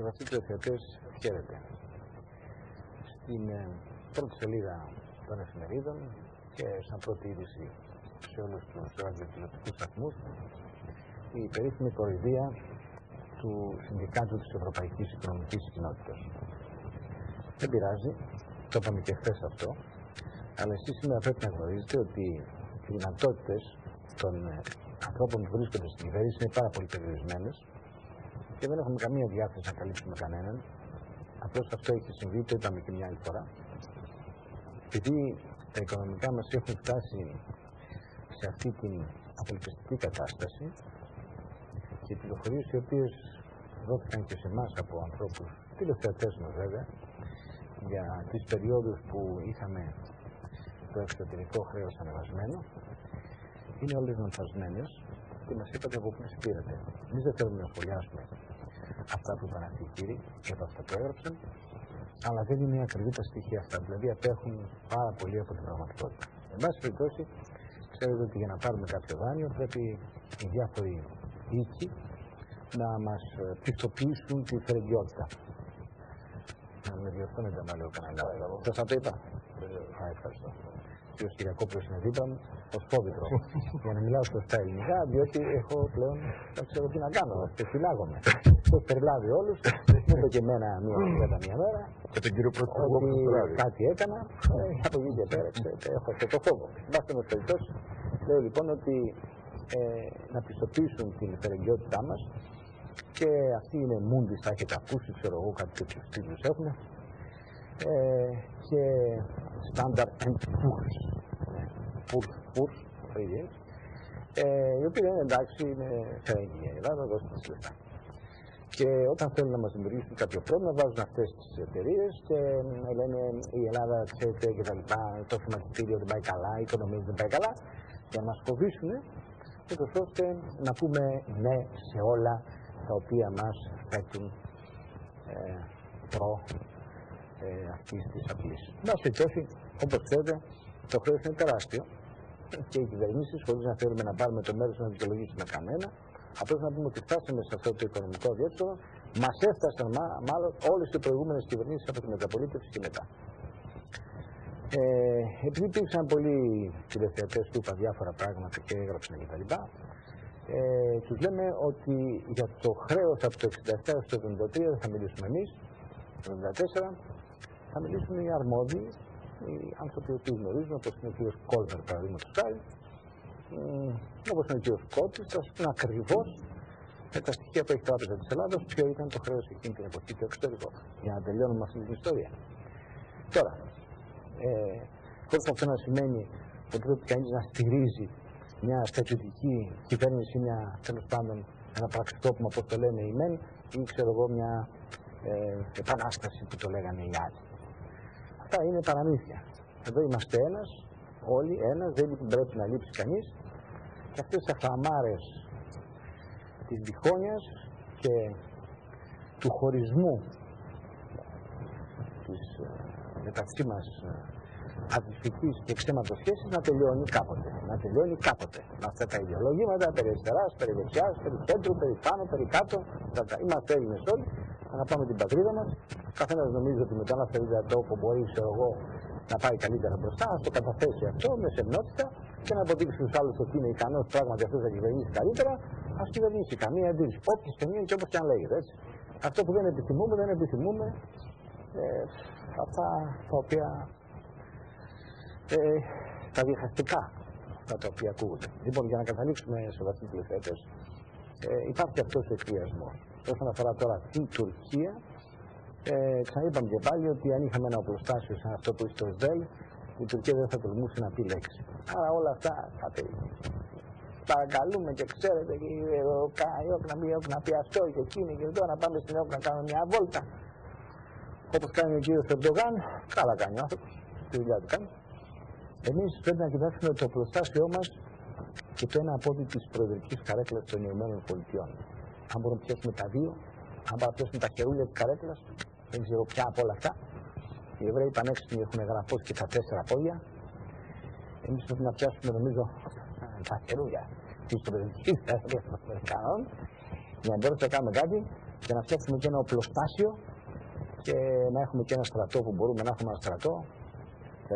Σεβαστοί τηλεθεατές, χαίρετε. Στην πρώτη σελίδα των εφημερίδων και σαν πρώτη είδηση σε όλους τους ραδιοτηλεοπτικούς σταθμούς η περίφημη κοροϊδία του Συνδικάτου της Ευρωπαϊκής Οικονομικής Κοινότητας. Δεν πειράζει, το είπαμε και χθες αυτό, αλλά εσείς σήμερα πρέπει να γνωρίζετε ότι οι δυνατότητες των ανθρώπων που βρίσκονται στην κυβέρνηση είναι πάρα πολύ περιορισμένες και δεν έχουμε καμία διάθεση να καλύψουμε κανέναν. Απλώς αυτό έχει συμβεί, το είπαμε και μια άλλη φορά. Επειδή τα οικονομικά μας έχουν φτάσει σε αυτή την απελπιστική κατάσταση και οι πληροφορίες οι οποίες δόθηκαν και σε εμάς από ανθρώπους τηλεθεατές μας βέβαια για τις περιόδους που είχαμε το εξωτερικό χρέος ανεβασμένο είναι όλες λανθασμένες και μας είπατε από πού μας πήρατε. Εμείς δεν θέλουμε να σχολιάσουμε αυτά που είπαν αυτοί οι κύριοι και από αυτά που έγραψαν, αλλά δεν είναι ακριβή τα στοιχεία αυτά, δηλαδή απέχουν πάρα πολύ από την πραγματικότητα. Εν πάση περιπτώσει, ξέρετε ότι για να πάρουμε κάποιο δάνειο πρέπει οι διάφοροι οίκοι να μας πιστοποιήσουν τη φερεγγιότητα. Να με διορθώνετε άμα λέω κανένα λάθος. Σας το είπα. Ευχαριστώ. Ο κ. Κυριακόπουλος είναι δίπλα μου, ως φόβητρο, για να μιλάω σωστά ελληνικά, διότι έχω πλέον, δεν ξέρω τι να κάνω, και φυλάγομαι. Το έχω περιλάβει όλους, μου είπε και εμένα μία μέρα, και τον κύριο Πρωθυπουργό ότι κάτι έκανα, από εκεί και πέρα, έχω αυτό το φόβο. Βάστε με περιπτώσει, λέω λοιπόν ότι να πιστοποιήσουν την φερεγγιότητά μας και αυτή είναι Moody's, θα έχετε ακούσει, ξέρω εγώ, κάτι τέτοιους τίτλους έχουν, και Standard & Poor's, οι οποίοι λένε εντάξει, είναι φερεγγιή η Ελλάδα, δώστε μας λεφτά. Και όταν θέλουν να μας δημιουργήσουν κάποιο πρόβλημα, βάζουν αυτές τις εταιρείες και λένε η Ελλάδα, ξέρετε, και τα λοιπά, το χρηματιστήριο δεν πάει καλά, η οικονομία δεν πάει καλά, για να μας φοβήσουν, ούτως ώστε να πούμε ναι σε όλα τα οποία μας θέτουν προ αυτής της απειλής. Μας περιπτώσει, όπως ξέρετε, το χρέος είναι τεράστιο και οι κυβερνήσεις, χωρίς να θέλουμε να πάρουμε το μέρος να δικαιολογήσουμε κανένα, απλώς να πούμε ότι φτάσαμε σε αυτό το οικονομικό αδιέξοδο, μας έφτασαν μάλλον όλες οι προηγούμενες κυβερνήσεις από τη μεταπολίτευση και μετά. Επειδή υπήρξαν πολλοί τηλεθεατές που είπαν διάφορα πράγματα και έγραψαν κτλ., τους λέμε ότι για το χρέος από το 67 έως το 73 δεν θα μιλήσουμε εμείς, το 74, θα μιλήσουν οι αρμόδιοι, οι άνθρωποι που γνωρίζουν, όπως είναι ο κ. Κόλβερ, παραδείγματος χάρη, όπως είναι ο κ. Κώτης, θα σας πούνε ακριβώς με τα στοιχεία που έχει η Τράπεζα της Ελλάδας ποιο ήταν το χρέος εκείνη την εποχή στο εξωτερικό, για να τελειώνουμε αυτή την ιστορία. Τώρα, χωρίς αυτό να σημαίνει ότι πρέπει κανείς να στηρίζει μια στρατιωτική κυβέρνηση, μια τέλος πάντων ένα πραξικόπημα, όπως το λένε οι μεν, ή ξέρω εγώ μια επανάσταση που το λέγανε οι άλλοι. Αυτά είναι παραμύθια. Εδώ είμαστε ένας, όλοι ένας, δεν πρέπει να λείψει κανείς και αυτές τις αχλαμάρες της διχόνοιας και του χωρισμού της μεταξύ μας αδελφικής και ξέματος σχέσης να τελειώνει κάποτε. Να τελειώνει κάποτε. Με αυτά τα ιδεολογήματα περί αριστεράς, περί δεξιάς, περί κέντρου, περί πάνω, περί κάτω. Είμαστε Έλληνες όλοι. Να πάμε την πατρίδα μας. Καθένας νομίζει ότι με το ένα φερίδα τόπο μπορεί, ξέρω εγώ, να πάει καλύτερα μπροστά, να το καταθέσει αυτό με σεμνότητα και να αποδείξει στους άλλους ότι είναι ικανός πράγματι αυτός να κυβερνήσει καλύτερα, ας κυβερνήσει. Καμία αντίρρηση. Όποιος και μία και όπως και αν λέγεται. Έτσι. Αυτό που δεν επιθυμούμε, δεν επιθυμούμε αυτά τα οποία. Τα διαχαστικά, αυτά τα οποία ακούγονται. Λοιπόν, για να καταλήξουμε σε βαθμοί τηλεθεατές, υπάρχει αυτός ο εκβιασμός. Όσον αφορά τώρα την Τουρκία, ξαναείπαμε και πάλι ότι αν είχαμε ένα οπλοστάσιο σαν αυτό που έχει το Ισραήλ, η Τουρκία δεν θα τολμούσε να πει λέξη. Άρα όλα αυτά θα τελειώσουν. Παρακαλούμε και ξέρετε, και να πει αυτό και εκείνη και εδώ, να πάμε στην ΕΟΚ να κάνουμε μια βόλτα. Όπως κάνει ο κύριος Ερντογάν, καλά κάνει ο άνθρωπος, τη δουλειά του κάνει. Εμείς πρέπει να κοιτάξουμε το οπλοστάσιό μας και το ένα πόδι της προεδρικής καρέκλας των ΗΠΑ. Αν μπορούμε να πιάσουμε τα δύο, αν μπορούμε να πιάσουμε τα χερούλια της καρέκλας, δεν ξέρω πια από όλα αυτά. Οι Εβραίοι πανέξυπνοι έχουν γραφώσει και τα 4 πόδια. Εμείς πρέπει να πιάσουμε, νομίζω, τα χερούλια της προεδρικής καρέκλας των Αμερικανών Για να μπορέσουμε να κάνουμε κάτι και να φτιάξουμε και ένα οπλοστάσιο και να έχουμε και ένα στρατό που μπορούμε να έχουμε ένα στρατό.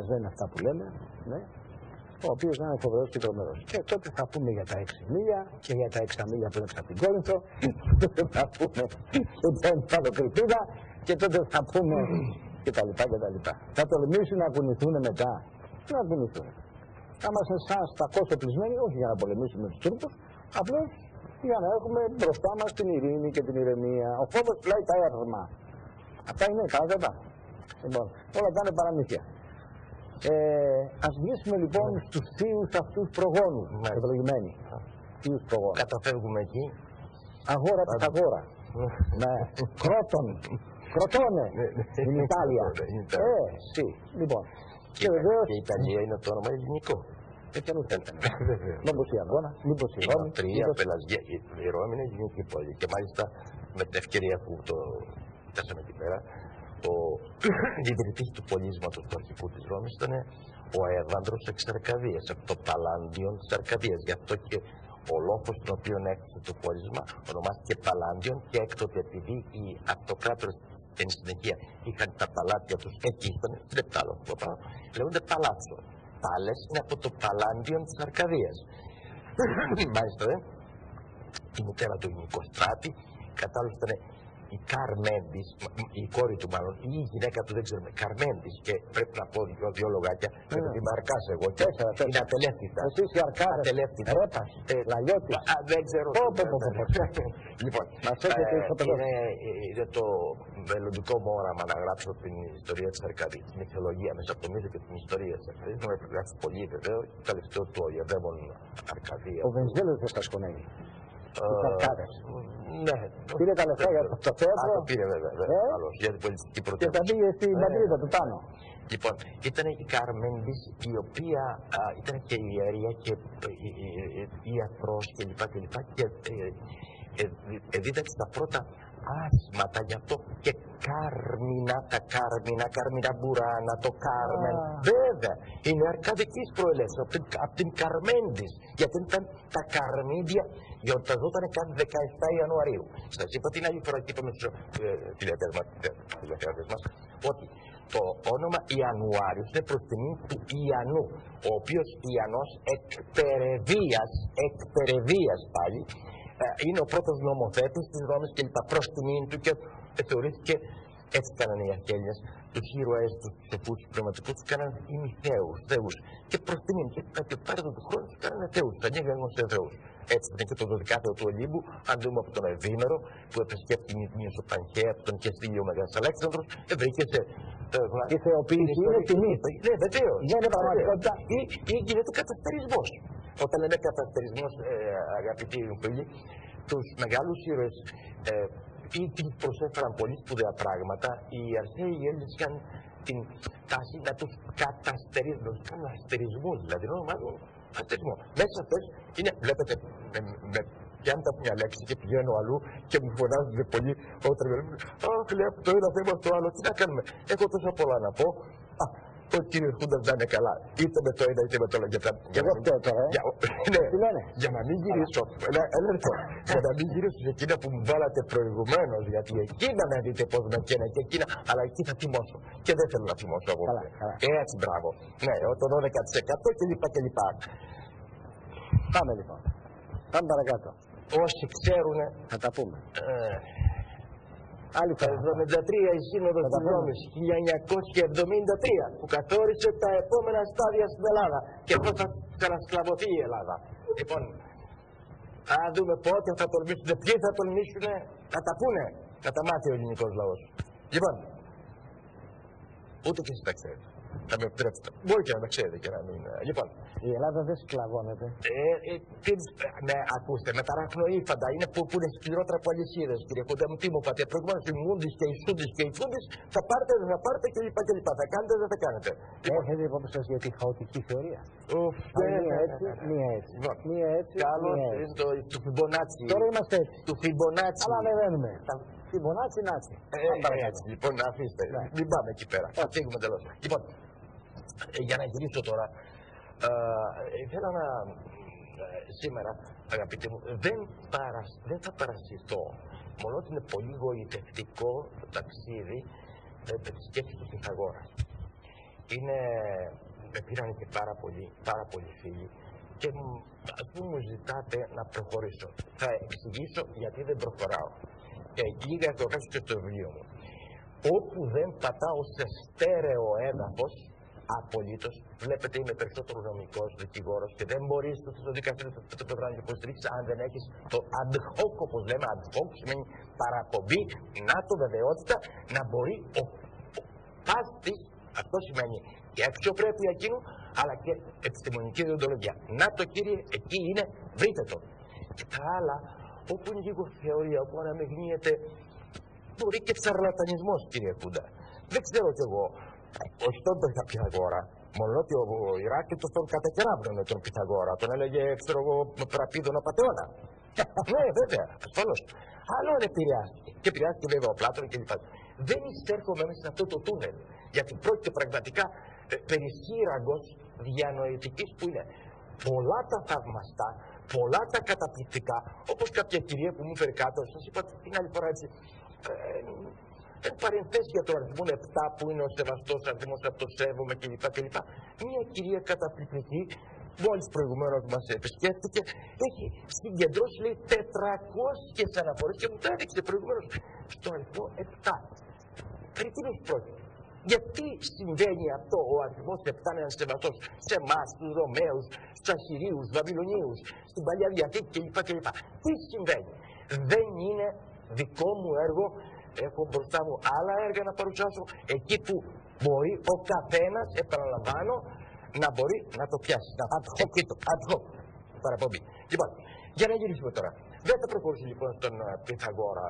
Δεν είναι αυτά που λέμε, ναι, ο οποίος να είναι φοβερός και τρομερός. Και τότε θα πούμε για τα 6 μίλια και για τα 6 μίλια που είναι από την Κόρινθο, τότε θα πούμε για την Παλοκρηπίδα και τότε θα πούμε κτλ. Θα τολμήσουν να κουνηθούν μετά. Τι να κουνηθούν. Θα είμαστε σαν στακώς οπλισμένοι, όχι για να πολεμήσουμε τους Τούρκους, απλώς για να έχουμε μπροστά μας την ειρήνη και την ηρεμία. Ο φόβος πλάει τα έρμα. Αυτά είναι καλά. Λοιπόν, όλα αυτά είναι παραμύθια. Ας μιλήσουμε λοιπόν στους θείους αυτούς προγόνους, ευλογημένοι. Θείους προγόνους. Καταφεύγουμε εκεί. Αγόρα της αγόρα. Ναι. Κροτώνε. Στην Ιταλία. Sì. Λοιπόν. Και βεβαίως. Και η Ιταλία είναι το όνομα ελληνικό. Έτσι αν ήταν. Μήπως η Αγώνα, μήπως η Ρώμη. Τρία, Πελαζιά. Η Ρώμη είναι ελληνική πόλη. Και μάλιστα με την ευκαιρία που το φτάσαμε εκεί πέρα, ο ιδρυτής του πολίσματος του αρχικού της Ρώμης ήταν ο Εύανδρος εξ Αρκαδίας, από το Παλάντιον της Αρκαδίας. Γι' αυτό και ο λόγος τον οποίο έκτισε το πόρισμα ονομάστηκε Παλάντιον, και έκτοτε επειδή οι αυτοκράτορες εν συνεχεία είχαν τα παλάτια τους εκεί, ήταν στην Επτάλο, λέγονται παλάτσο. Πάλες είναι από το Παλάντιον της Αρκαδίας. Μάλιστα, η μητέρα του Νικοστράτη, κατάλληλα ήταν η Καρμέντης, η κόρη του μάλλον, ή η γυναίκα του, δεν ξέρουμε, Καρμέντης, και πρέπει να πω δύο λογάκια, πρέπει να την μαρκάσω εγώ. Είναι ατελεύτητα. Εσύ είσαι αρκάρα, Ρέπας, Λαγιώτης. Δεν ξέρω. Λοιπόν, είναι το μελλοντικό μου όραμα να γράψω την ιστορία της Αρκαδίας, την μυθολογία μέσα από το μύθο και την ιστορία της Αρκαδίας. Να με γράψει πολύ βεβαίω, το τελευταίο του ο Ιαδέμον Αρκαδία. Ο Βενιζέλος δεν σας κονέγει. Τους Αρκάδες. Ναι. Πήρε τα λεφτά για το θέατρο. Το πήρε βέβαια, για την πολιτική πρωτεύουσα. Και τα πήγε στην Μαδρίδα του πάνω. Λοιπόν, ήταν η Καρμέντης, η οποία ήταν και ιερία και ιατρός κλπ. Και δίδαξε τα πρώτα άσματα, γι' αυτό και Κάρμινα, τα Κάρμινα Μπουράνα, το Κάρμεν. Βέβαια, είναι αρκαδικής προελεύσεως, από την Καρμέντης, γιατί ήταν τα Καρμίδια, γιορταζόταν κάθε 17 Ιανουαρίου. Σας είπα την άλλη φορά και είπαμε στους τηλεθεατές μας ότι το όνομα Ιανουάριος είναι προς τιμή του Ιαννού, ο οποίος Ιαννός εκπερεβίας πάλι, είναι ο πρώτος νομοθέτης της Ρώμης και λοιπά, προς τιμήν του, και θεωρήθηκε, έτσι κάνανε οι Αρχαίοι, τους ήρωες, τους σοφούς, τους πνευματικούς, τους κάνανε θεούς. Και προς τιμήν, και κάποια πάρε του χρόνου τους κάνανε θεούς, τα νέγανε σε θεούς. Έτσι ήταν και το 12ο του Ολύμπου, αν δούμε από τον Ευήμερο, που επισκέφτηκε την Μεσοπανχαία, που τον Κεστήλιο ο Μεγάλος Αλέξανδρος, βρήκε σε. Η θεοποίηση είναι τιμή. Ναι, βεβαίως. Δεν είναι πραγματικότητα. Ή γίνεται καταστερισμός. Όταν λέμε καταστερισμός, αγαπητοί φίλοι, τους μεγάλους ήρωες ή την προσέφεραν πολύ σπουδαία πράγματα, οι αρχαίοι Έλληνες είχαν την τάση να τους καταστερίζουν, να τους κάνουν αστερισμούς, δηλαδή να ονομάζουν αστερισμό. Μέσα αυτές είναι, βλέπετε, πιάνει τα μια λέξη και πηγαίνω αλλού και μου φωνάζουν πολύ όταν με λένε «Αχ, λέει από το ένα θέμα στο άλλο, τι να κάνουμε». Έχω τόσα πολλά να πω. Ο κύριος Χούντας να είναι καλά, είτε με το ένα είτε με το άλλο. Για να μην γυρίσω, για να μην γυρίσω σε εκείνα που μου βάλατε προηγουμένως, γιατί εκείνα να δείτε πώς με καίνα και εκείνα, αλλά εκεί θα τιμώσω. Και δεν θέλω να τιμώσω εγώ. Έτσι, μπράβο. Ναι, το 12% κλπ. Πάμε λοιπόν. Πάμε παρακάτω. Όσοι ξέρουν, θα τα πούμε. Το 1973 η Σύνοδος της Ρώμης, 1973, που καθόρισε τα επόμενα στάδια στην Ελλάδα και πώς θα ξανασκλαβωθεί η Ελλάδα. Λοιπόν, αν δούμε πότε θα τολμήσουν, ποιοι θα τολμήσουν να τα πούνε, να τα μάθει ο ελληνικός λαός. Λοιπόν, ούτε και εσείς τα ξέρετε. Θα με επιτρέψετε. Μπορεί και να με ξέρετε και να μην. Λοιπόν. Η Ελλάδα δεν σκλαβώνεται. Ναι, ακούστε, με ταραχννοήφαντα. Είναι που είναι σκληρότερα από αλυσίδες, κύριε Κοντά μου. Τι μου είπατε, προηγουμένως οι Μούντις και οι Σούντις και οι Φούντις θα πάρετε, δεν θα πάρετε κλπ. Θα κάνετε, δεν θα κάνετε. Έχετε υπόψη σας για τη χαοτική θεωρία. Μία έτσι, μία έτσι. Μία έτσι. Καλώς του Φιμπονάτσι. Τώρα είμαστε έτσι. Του Φιμπονάτσι. Αλλά ανεβαίνουμε. Φιμπονάτσι, Νάτσι. Έτσι, λοιπόν, αφήστε. Μην πάμε εκεί πέρα. Θα φύγουμε τελώς. Λοιπόν, για να γυρίσω τώρα, ήθελα σήμερα, αγαπητοί μου, δεν θα παρασυρθώ. Μόνο ότι είναι πολύ γοητευτικό το ταξίδι με τη σκέψη του Πυθαγόρα. Με πήραν και πάρα πολλοί φίλοι και μου ζητάτε να προχωρήσω. Θα εξηγήσω γιατί δεν προχωράω. Λίγα έχω γράψει και στο βιβλίο μου. Όπου δεν πατάω σε στέρεο έδαφος, απολύτως, βλέπετε είμαι περισσότερο νομικός δικηγόρος και δεν μπορείς στο δικαστήριο το πρόγραμμα να υποστηρίξεις αν δεν έχεις το ad hoc, όπως λέμε. Ad hoc σημαίνει παραπομπή, το βεβαιότητα, να μπορεί ο πάστης, αυτό σημαίνει και αξιοπρέπεια εκείνου, αλλά και επιστημονική διοντολογία. Να το κύριε, εκεί είναι, βρείτε το. Και τα άλλα, όπου είναι λίγο θεωρία, όπου αναμειγνύεται, μπορεί και τσαρλατανισμός, κύριε Κούντα. Δεν ξέρω κι εγώ, όχι τον Πυθαγόρα, μόνο ότι ο Ηράκλειτος τον κατακεράβρωνε τον Πυθαγόρα, τον έλεγε, ξέρω εγώ, πραπίδωνα πατεώνα. Ναι, βέβαια, ασφαλώς. Άλλον επηρεάστηκε. Και επηρεάστηκε βέβαια ο Πλάτων κλπ. Δεν εισέρχομαι μέσα σε αυτό το τούνελ, γιατί πρόκειται πραγματικά περί σύραγγος διανοητικής που είναι πολλά τα θαυμαστά, πολλά τα καταπληκτικά, όπως κάποια κυρία που μου φέρει κάτω, σας είπα την άλλη φορά έτσι, εν παρενθέσει για τον αριθμό 7 που είναι ο σεβαστός αριθμός από το σέβομαι κλπ. Μια κυρία καταπληκτική, μόλις προηγουμένως μας επισκέφτηκε, έχει συγκεντρώσει λέει 400 αναφορές και μου τα έδειξε προηγουμένως στον αριθμό 7. Περί τίνος πρόκειται. Γιατί συμβαίνει αυτό ο αριθμός 7 να είναι σεβαστός σε εμάς, τους Ρωμαίους, στους Ασσυρίους, Βαβυλωνίους, στην Παλιά Διαθήκη κλπ. Τι συμβαίνει? Δεν είναι δικό μου έργο. Έχω μπροστά μου άλλα έργα να παρουσιάσω, εκεί που μπορεί ο καθένας, επαναλαμβάνω, να μπορεί να το πιάσει. Εκεί το ad hoc παραπομπή. Λοιπόν, για να γυρίσουμε τώρα. Δεν θα προχωρήσω λοιπόν στον Πυθαγόρα.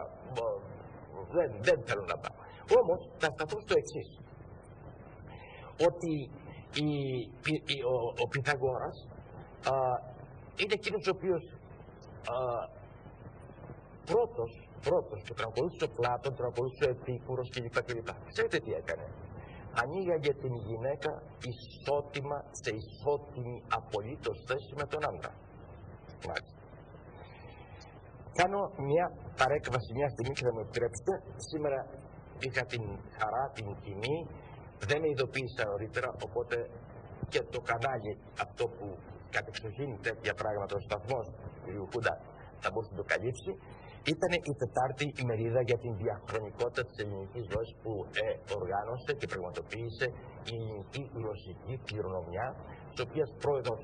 Δεν θέλω να πάω. Όμως θα σταθώ στο εξής. Ότι ο Πυθαγόρας είναι εκείνος ο οποίος πρώτος που τραγουδούσε ο Πλάτων, τραγουδούσε ο Επίκουρος κλπ. Ξέρετε τι έκανε? Ανοίγαγε την γυναίκα ισότιμα σε ισότιμη απολύτως θέση με τον άντρα. Μάλιστα. Κάνω μια παρέκβαση μια στιγμή και θα μου επιτρέψετε. Σήμερα είχα την χαρά, την τιμή, δεν με ειδοποίησα νωρίτερα, οπότε και το κανάλι αυτό που κατεξοχήν τέτοια πράγματα ο σταθμός του κ. Κούντα θα μπορούσε να το καλύψει. Ήταν η τετάρτη ημερίδα για την διαχρονικότητα της ελληνικής γλώσσας που οργάνωσε και πραγματοποίησε η ελληνική γλωσσική κληρονομιά, της οποίας πρόεδρος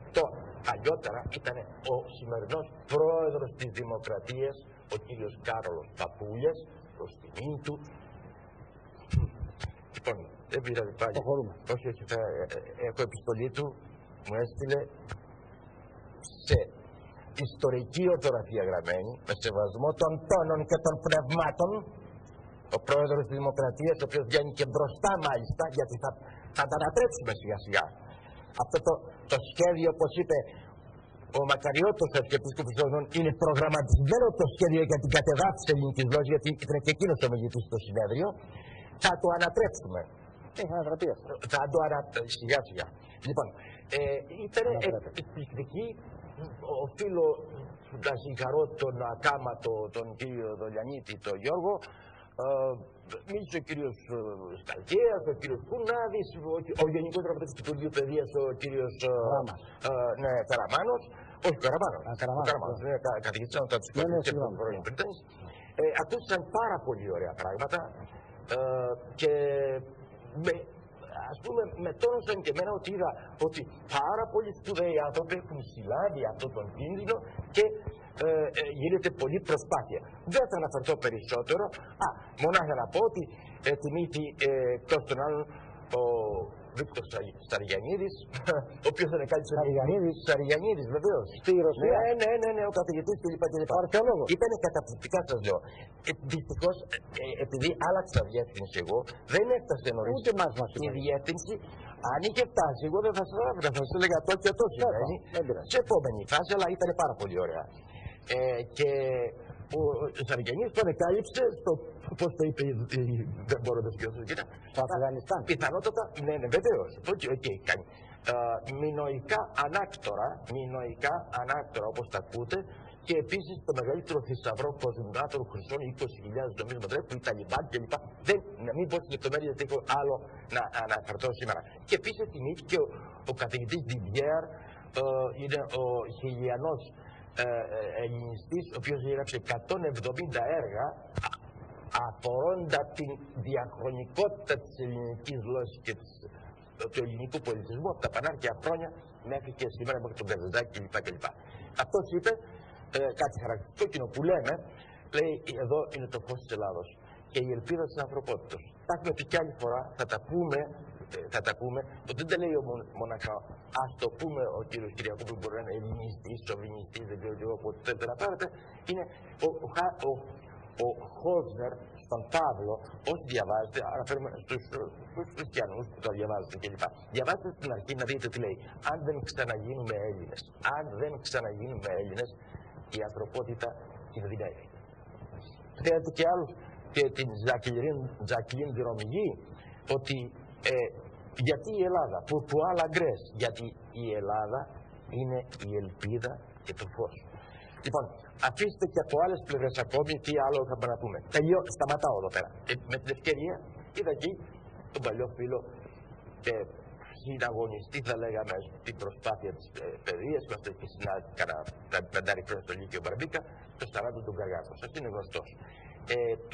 παλιότερα ήταν ο σημερινός πρόεδρος της Δημοκρατίας, ο κύριος Κάρολος Παπούλιας, προς τιμή του. Λοιπόν, δεν πειράζει πάλι. Όχι, έχω επιστολή του, μου έστειλε σε ιστορική ορθογραφία γραμμένη, με σεβασμό των τόνων και των πνευμάτων, ο πρόεδρος της Δημοκρατίας, ο οποίος βγαίνει και μπροστά μάλιστα, γιατί θα τα ανατρέψουμε σιγά σιγά. Αυτό το σχέδιο, όπως είπε ο Μακαριώτος Αρχιεπίσκοπος Οδών, είναι προγραμματισμένο το σχέδιο για την κατεδάφιση της ελληνικής γλώσσας, γιατί ήταν και εκείνος ο ομιλητής στο συνέδριο. Θα το ανατρέψουμε. Έχει ανατραπεί αυτό. Θα το ανατρέψουμε σιγά σιγά. Λοιπόν, ήταν εκπληκτική. Οφείλω να συγχαρώ τον ακάματο, τον κύριο Δολιανίτη, τον Γιώργο. Μίλησε ο κύριος Σκαλκαίας, ο κύριος Κουνάδης, ο γενικός γραμματέας του Υπουργείου Παιδείας, ο κύριος Καραμάνος. Όχι, Καραμάνος. Καραμάνος. Καθηγητής ανωτατικής και πρώην πριτάνης. Ακούστηκαν πάρα πολύ ωραία πράγματα και ας πούμε με τόνωσαν και εμένα ότι είδα ότι πάρα πολλοί σπουδαίοι άνθρωποι έχουν συλλάβει αυτόν τον κίνδυνο και γίνεται πολλή προσπάθεια. Δεν θα αναφερθώ περισσότερο. Μονάχα να πω ότι τιμήθη εκτός των άλλων ο Βίκτορ Σαριανίδης, ο οποίος δεν κάλυψε. Σαριανίδης, βεβαίως. Στη Ρωσία. Ναι, ο καθηγητής κλπ. Ήταν καταπληκτικά, σας λέω. Δυστυχώς, επειδή άλλαξα διεύθυνση εγώ, δεν έφτασε νωρίς. Ούτε μας η διεύθυνση. Αν είχε φτάσει, εγώ δεν θα σας έλεγα, θα σας έλεγα το και το συμβαίνει. Σε επόμενη φάση, αλλά ήταν πάρα πολύ ωραία. Και ο Σαριανίδης τον εκάλυψε στο, πώς το είπε, δεν μπορώ να το σκεφτώ, κοίτα. Στο Αφγανιστάν. Πιθανότατα, ναι, βεβαίως. Okay, κάνει. μινοϊκά ανάκτορα όπως τα ακούτε, και επίσης το μεγαλύτερο θησαυρό κοσμημάτων χρυσών 20.000 νομίσματα που οι Ταλιμπάν κλπ. Να μην πω στις λεπτομέρειες γιατί έχω άλλο να αναφερθώ σήμερα. Και επίσης θυμήθηκε ο καθηγητής Διμπιέρ, είναι ο χιλιανός ελληνιστής, ο οποίος έγραψε 170 έργα αφορώντα την διαχρονικότητα της ελληνικής γλώσσας και του ελληνικού πολιτισμού από τα πανάρχια χρόνια μέχρι και σήμερα, μέχρι τον Μπερδεζάκη κλπ. Αυτός είπε κάτι χαρακτηριστικό, εκείνο που λέμε, λέει εδώ είναι το φως της Ελλάδος και η ελπίδα της ανθρωπότητας. Τα έχουμε πει κι άλλη φορά, θα τα πούμε, ότι δεν τα λέει μοναχά, ας το πούμε ο κύριος Κυριακόπουλος, μπορεί να είναι ελληνιστής, σοβινιστής, δεν ξέρω εγώ πότε θέλετε να πάρετε, είναι ο Χόσνερ στον Παύλο, όσοι διαβάζετε, αναφέρουμε στους χριστιανούς που τα διαβάζετε κλπ. Διαβάζετε στην αρχή να δείτε τι λέει. Αν δεν ξαναγίνουμε Έλληνες, η ανθρωπότητα κινδυνεύει. Θέλετε και άλλους, και την Ζακλίν Δρομηγή, ότι γιατί η Ελλάδα, που άλλα γκρες, γιατί η Ελλάδα είναι η ελπίδα και το φως. Λοιπόν, αφήστε και από άλλες πλευρές ακόμη τι άλλο είχαμε να πούμε. Σταματάω εδώ πέρα. Με την ευκαιρία είδα εκεί τον παλιό φίλο και συναγωνιστή, θα λέγαμε, στην προσπάθεια της παιδείας, που αυτό και συνάδει κανένα 5 χρόνια στο Λύκειο Μπαρμπίκα, το Σταράτο του Καργάκο. Σας είναι γνωστός.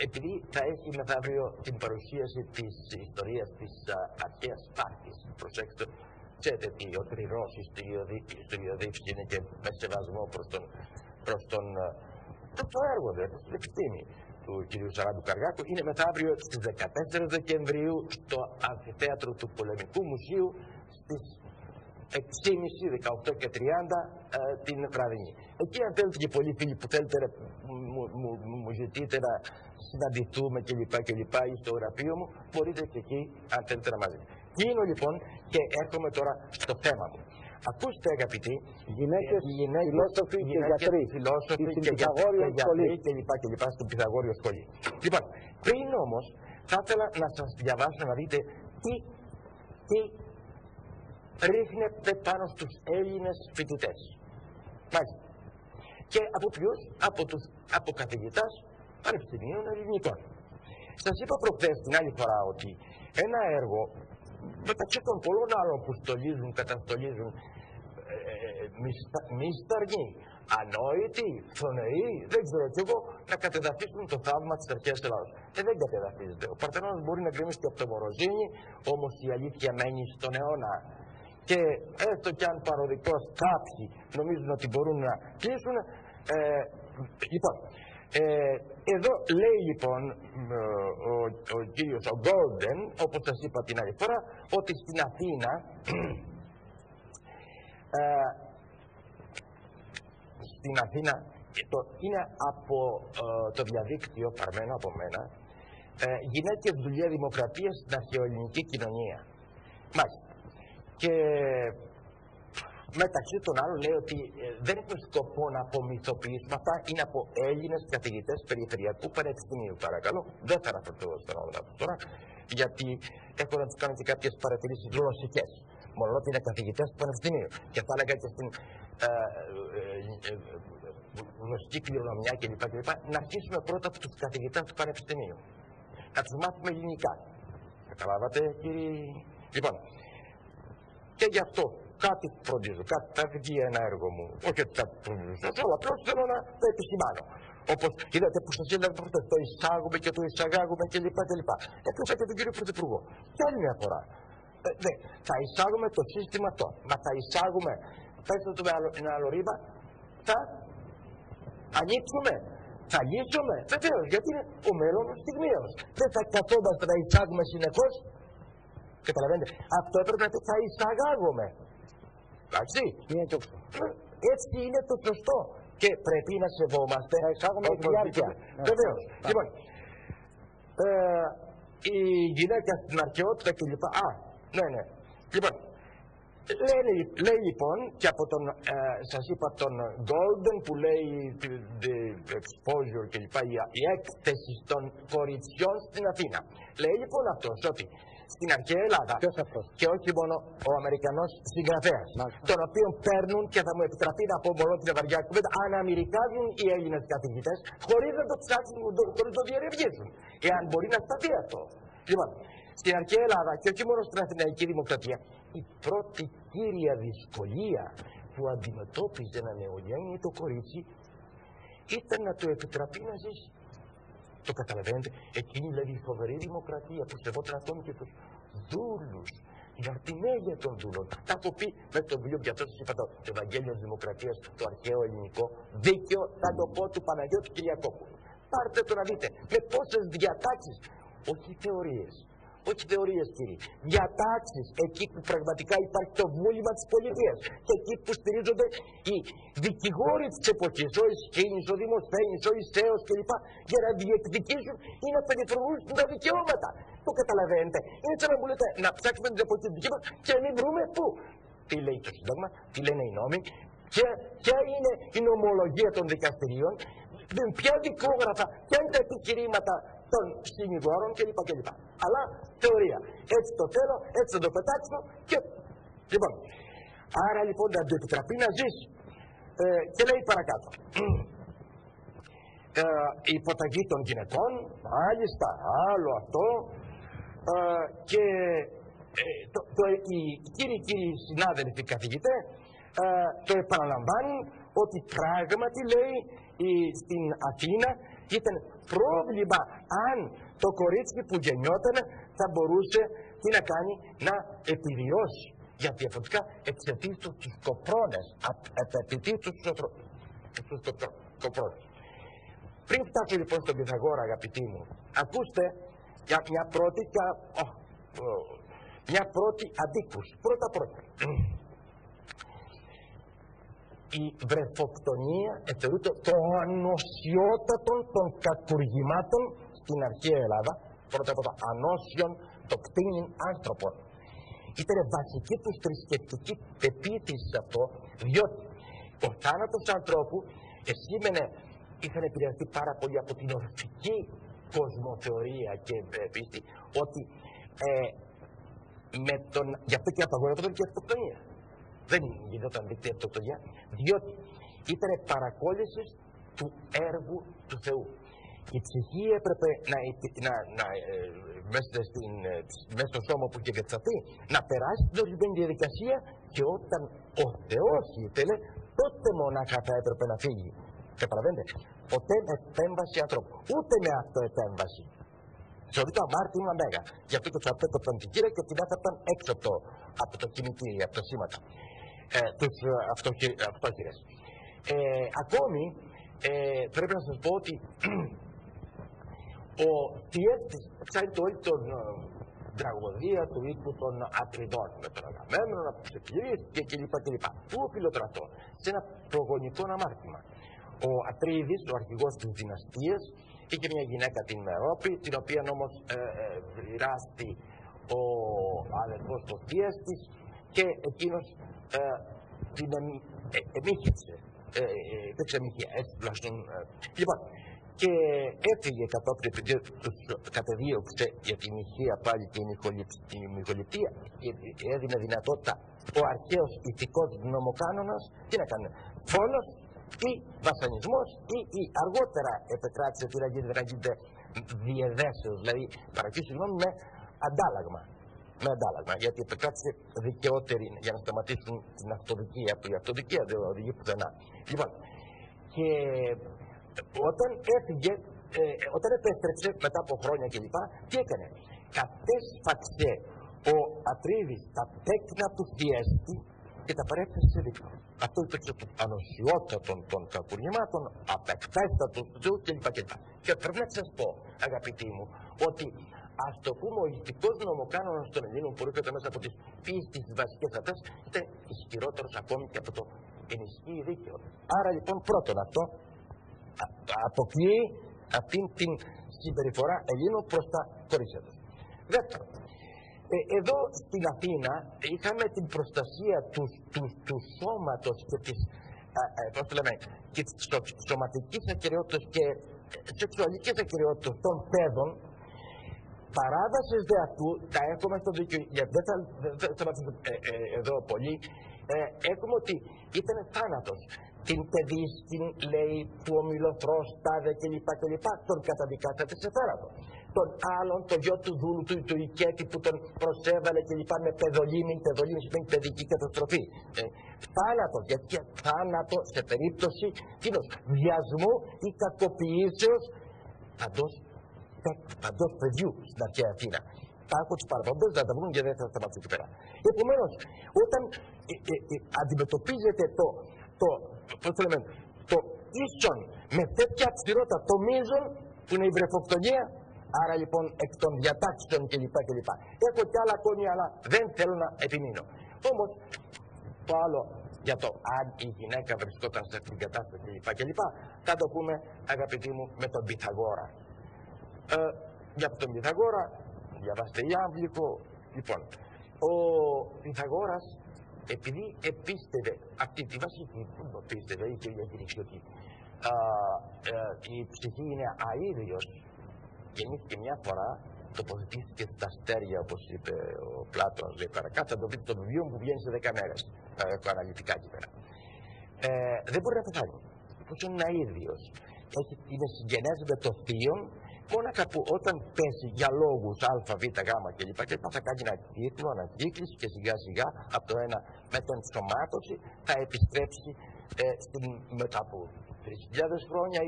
Επειδή θα έχει μεθαύριο την παρουσίαση της ιστορίας της αρχαίας Σπάρτης, προσέξτε, ξέρετε ότι ο τρινός ιστοριοδείκτης είναι και με σεβασμό προς το έργο, την επιστήμη του κ. Σαράντου Καργάκου, είναι μεθαύριο στις 14 Δεκεμβρίου στο Αμφιθέατρο του Πολεμικού Μουσείου στις 6.30, 18 και 30 την βραδινή. Εκεί, αν θέλετε και πολλοί φίλοι που θέλετε μου ζητείτε να συναντηθούμε κλπ. Ή στο γραφείο μου, μπορείτε και εκεί, αν θέλετε, να μαζί. Κλείνω λοιπόν και έρχομαι τώρα στο θέμα μου. Ακούστε, αγαπητοί, γυναίκες, φιλόσοφοι και γιατροί, στην Πυθαγόριο σχολή κλπ. Στην Πυθαγόριο σχολή. Λοιπόν, πριν όμως, θα ήθελα να σας διαβάσω να δείτε τι ρίχνεται πάνω στους Έλληνες φοιτητές. Μάλιστα. Και από ποιους? Από καθηγητάς πανεπιστημίων ελληνικών. Σας είπα προχθές την άλλη φορά ότι ένα έργο, μεταξύ των πολλών άλλων που καταστολίζουν μυσταργοί, ανόητοι, φθονεοί, δεν ξέρω κι εγώ, να κατεδαφίσουν το θαύμα της αρχαίας Ελλάδος. Δεν κατεδαφίζεται. Ο Παρθενώνας μπορεί να γκρεμίσει από το Μοροζίνι, όμως η αλήθεια μένει στον αιώνα. Και έστω κι αν παροδικώς κάποιοι νομίζουν ότι μπορούν να κλείσουν, λοιπόν, εδώ λέει λοιπόν ο κύριος ο Γκόλντεν, όπως σας είπα την άλλη φορά, ότι στην Αθήνα είναι από το διαδίκτυο παρμένο από μένα, γυναίκες, δουλειά, δημοκρατία στην αρχαιοελληνική κοινωνία. Μάλιστα. Και μεταξύ των άλλων λέει ότι δεν έχουμε σκοπό να απομυθοποιήσουμε αυτά, είναι από Έλληνες καθηγητές Περιφερειακού Πανεπιστημίου. Παρακαλώ, δεν θα αναφερθώ στα ονόματα του τώρα, γιατί έχω να τους κάνω και κάποιες παρατηρήσεις γλωσσικές. Μόνο ότι είναι καθηγητές του Πανεπιστημίου. Και θα έλεγα και στην γνωστική κληρονομιά κλπ. Να αρχίσουμε πρώτα από τους καθηγητές του Πανεπιστημίου. Να τους μάθουμε ελληνικά. Καταλάβατε, κύριοι? Λοιπόν, και γι' αυτό κάτι φροντίζω, κάτι θα βγει ένα έργο μου. Όχι ότι κάτι φροντίζω, αλλά απλώς θέλω να το επισημάνω. Όπως είδατε που σας έλεγα προχθές, το εισάγουμε και το εισαγάγουμε κλπ. Έκανα και τον κύριο Πρωθυπουργό. Και άλλη μια φορά. Θα εισάγουμε το σύστημα αυτό. Μα θα εισάγουμε, πέστε το με ένα άλλο ρήμα, θα ανοίξουμε. Θα λύσουμε. Βεβαίως, γιατί είναι ο μέλλον στιγμίος. Δεν θα καθόμαστε να εισάγουμε συνεχώς. Καταλαβαίνετε. Αυτό έπρεπε να πει θα εισαγάγουμε. Εντάξει. Έτσι είναι το σωστό. Και πρέπει να σεβόμαστε. Θα εισάγουμε τη διάρκεια. Βεβαίως. Λοιπόν, η γυναίκα στην αρχαιότητα κλπ. Ναι. Λοιπόν, λέει λοιπόν και από τον, σας είπα τον Golden που λέει the exposure κλπ. Η έκθεση των κοριτσιών στην Αθήνα. Λέει λοιπόν αυτός ότι στην αρχαία Ελλάδα. Ποιος αυτός? Και όχι μόνο ο Αμερικανός συγγραφέας. Τον οποίο παίρνουν και θα μου επιτραπεί να πω μόνο την ευαριά κουβέντα, αναμυρικάζουν οι Έλληνες καθηγητές χωρίς να το ψάξουν, χωρίς να το διερευνήσουν. Εάν μπορεί να σταθεί αυτό. Λοιπόν, στην αρχαία Ελλάδα και όχι μόνο στην Αθηναϊκή Δημοκρατία, η πρώτη κύρια δυσκολία που αντιμετώπιζε ένα νεογέννητο κορίτσι ήταν να του επιτραπεί να ζήσει. Το καταλαβαίνετε, εκείνη δηλαδή η φοβερή δημοκρατία που σεβόταν ακόμη και τους δούλους, η αρτιμέγεια των δούλων. Τα έχω πει μέσα στο βιβλίο, για αυτό σας είπα το Ευαγγέλιο της Δημοκρατίας, το αρχαίο ελληνικό δίκαιο, θα το πω του Παναγιώτη Κυριακόπου. Πάρτε το να δείτε με πόσες διατάξεις, όχι θεωρίες. Όχι θεωρίες, κύριοι. Διατάξεις εκεί που πραγματικά υπάρχει το βούλημα της πολιτείας. Και εκεί που στηρίζονται οι δικηγόροι της εποχής, ο Ισχύνης, ο Δημοσθένης, ο Ισαίος κλπ. Για να διεκδικήσουν ή να περιφρονήσουν τα δικαιώματα. Το καταλαβαίνετε. Είναι σαν να μου λέτε να ψάξουμε την εποχή δική μας και να μην βρούμε πού. Τι λέει το Σύνταγμα, τι λένε οι νόμοι, ποια είναι η νομολογία των δικαστηρίων, ποια δικόγραφα, ποια είναι τα επιχειρήματα των συνηγόρων κλπ. Αλλά θεωρία. Έτσι το θέλω, έτσι θα το πετάξω και. Λοιπόν. Άρα λοιπόν να του επιτραπεί να ζήσει. Και λέει παρακάτω. Η υποταγή των γυναικών, μάλιστα, άλλο αυτό. Και οι κύριοι συνάδελφοι καθηγητές το επαναλαμβάνουν ότι πράγματι λέει στην Αθήνα ήταν πρόβλημα αν το κορίτσι που γεννιόταν θα μπορούσε τι να κάνει, να επιβιώσει. Γιατί διαφορετικά εξαιτίας τους κοπρώνες, απαιτητής τους κοπρώνες. Πριν φτάσω λοιπόν στον Πυθαγόρα, αγαπητοί μου, ακούστε για μια πρώτη αντίκρουση. Πρώτα. Η βρεφοκτονία θεωρείται το ανοσιότατο των κακουργημάτων στην αρχαία Ελλάδα. Πρώτα απ' όλα ανώσιον το κτήνιν άνθρωπον. Ήταν βασική τους θρησκευτική πεποίθηση αυτό, διότι ο θάνατος ανθρώπου σήμαινε, είχαν επηρεαστεί πάρα πολύ από την ορφική κοσμοθεωρία και πίστη, ότι γι' αυτό και απαγορεύονταν και η αυτοκτονία. Δεν γινόταν δίκτυα αυτοκτονία, διότι ήταν παρακόλληση του έργου του Θεού. Η ψυχή έπρεπε μέσα στο σώμα που είχε κατασταθεί να περάσει την ορισμένη διαδικασία και όταν ο Θεός ήθελε, τότε μονάχα θα έπρεπε να φύγει. Καταλαβαίνετε, ποτέ με επέμβαση ανθρώπου, ούτε με αυτοεπέμβαση. Θεωρείται αμάρτημα μέγα. Γι' αυτό και του απέτωπαν την κύρα και την άφεραν έξω από το κινητήριο, από τα σήματα. Τους αυτόχειρες. Ακόμη πρέπει να σας πω ότι ο Τιέφτης ξέρετε όλη τον τραγωδία του οίκου των Ατριδών με τον Αγαμέμνονα που ξεκλήθηκε κλπ. Πού οφείλεται αυτό? Σε ένα προγονικό αμάρτημα. Ο Ατρίδης, ο αρχηγός της δυναστείας, είχε μια γυναίκα την Μερόπη, την οποία όμως ράστη ο αδερφός του Τιέφτης και εκείνος την εμίχευσε. Δεν ξεμίχε, έτσι τουλάχιστον. Λοιπόν, και έφυγε κατόπιν επειδή τους κατεδίωξε για την ηχεία πάλι την ημικοληπτία και έδινε δυνατότητα ο αρχαίος ηθικός νομοκάνονας τι να κάνει, φόνος ή βασανισμός ή αργότερα επεκράτησε τι να γίνεται διεδέσεως, δηλαδή παρακεί συγγνώμη με αντάλλαγμα. Γιατί επεκράτησε δικαιότερη για να σταματήσουν την αυτοδικία, που η αυτοδικία δεν οδηγεί πουθενά. Λοιπόν, και όταν επέστρεψε μετά από χρόνια κλπ. Τι έκανε? Κατέσφαξε ο Ατρίδης τα τέκνα του Τιέστη και τα παρέφερε σε δίκαιο. Αυτό υπήρξε το ανοσιότατο των κακουργημάτων, απεκτέστατο του Θεού κλπ. Και πρέπει να σας πω, αγαπητοί μου, ότι ας το πούμε ο ηθικός νομοκάνονας των Ελλήνων που έρχεται μέσα από τις πίστης τις βασικές αυτές ήταν ισχυρότερος ακόμη και από το ενισχύει δίκαιο. Άρα λοιπόν πρώτον αυτό αποκλείει αυτήν την συμπεριφορά Ελλήνων προς τα κορίτσια τους. Δεύτερον, εδώ στην Αθήνα είχαμε την προστασία του σώματος και της σωματικής ακεραιότητας και σεξουαλικής ακεραιότητας των παιδών παράδοσης δε αυτού, τα έχουμε στο δίκαιο, γιατί δεν θα μας εδώ πολύ, έχουμε ότι ήταν θάνατος. Την παιδί, την λέει που ο Μιλοθρός, τάδε κλπ. Τον καταδικάσατε σε θάνατο. Τον άλλον, το γιο του δούλου του Οικέτη που τον προσέβαλε κλπ. Με παιδολήμη σημαίνει παιδική καταστροφή. Θάνατο, γιατί θάνατο σε περίπτωση βιασμού ή κακοποιήσεως παντός παιδιού στην αρχαία Αθήνα. Τα έχω τις παραπομπές να τα βρουν και δεν θα σταματήσω εκεί πέρα. Επομένως, όταν αντιμετωπίζετε το ίσον με τέτοια αυστηρότητα το μείζον που είναι η βρεφοκτονία, άρα λοιπόν εκ των διατάξεων κλπ. Έχω κι άλλα ακόμη, αλλά δεν θέλω να επιμείνω. Όμως, το άλλο για το αν η γυναίκα βρισκόταν σε αυτήν την κατάσταση κλπ. Θα το πούμε, αγαπητοί μου, με τον Πυθαγόρα. Για τον Πυθαγόρα, διαβάστε Ιάμβλικο. Λοιπόν, ο Πυθαγόρας, επειδή επίστευε αυτή τη βασική, πίστευε η κυρία Κυρίξη ότι η ψυχή είναι αίδιος, γεννήθηκε μια φορά, τοποθετήθηκε στα αστέρια, όπως είπε ο Πλάτωνας, λέει παρακάτω, θα το δείτε το βιβλίο που βγαίνει σε 10 μέρες, αναλυτικά εκεί πέρα. Δεν μπορεί να πεθάνει, όπως είναι αίδιος. Είναι συγγενές με το θείο, μόνακα που όταν πέσει για λόγους α, β, γ κλπ. Θα κάνει ένα κύκλο, ανακύκλωση και σιγά σιγά από το ένα με την ενσωμάτωση θα επιστρέψει μετά από 3.000 χρόνια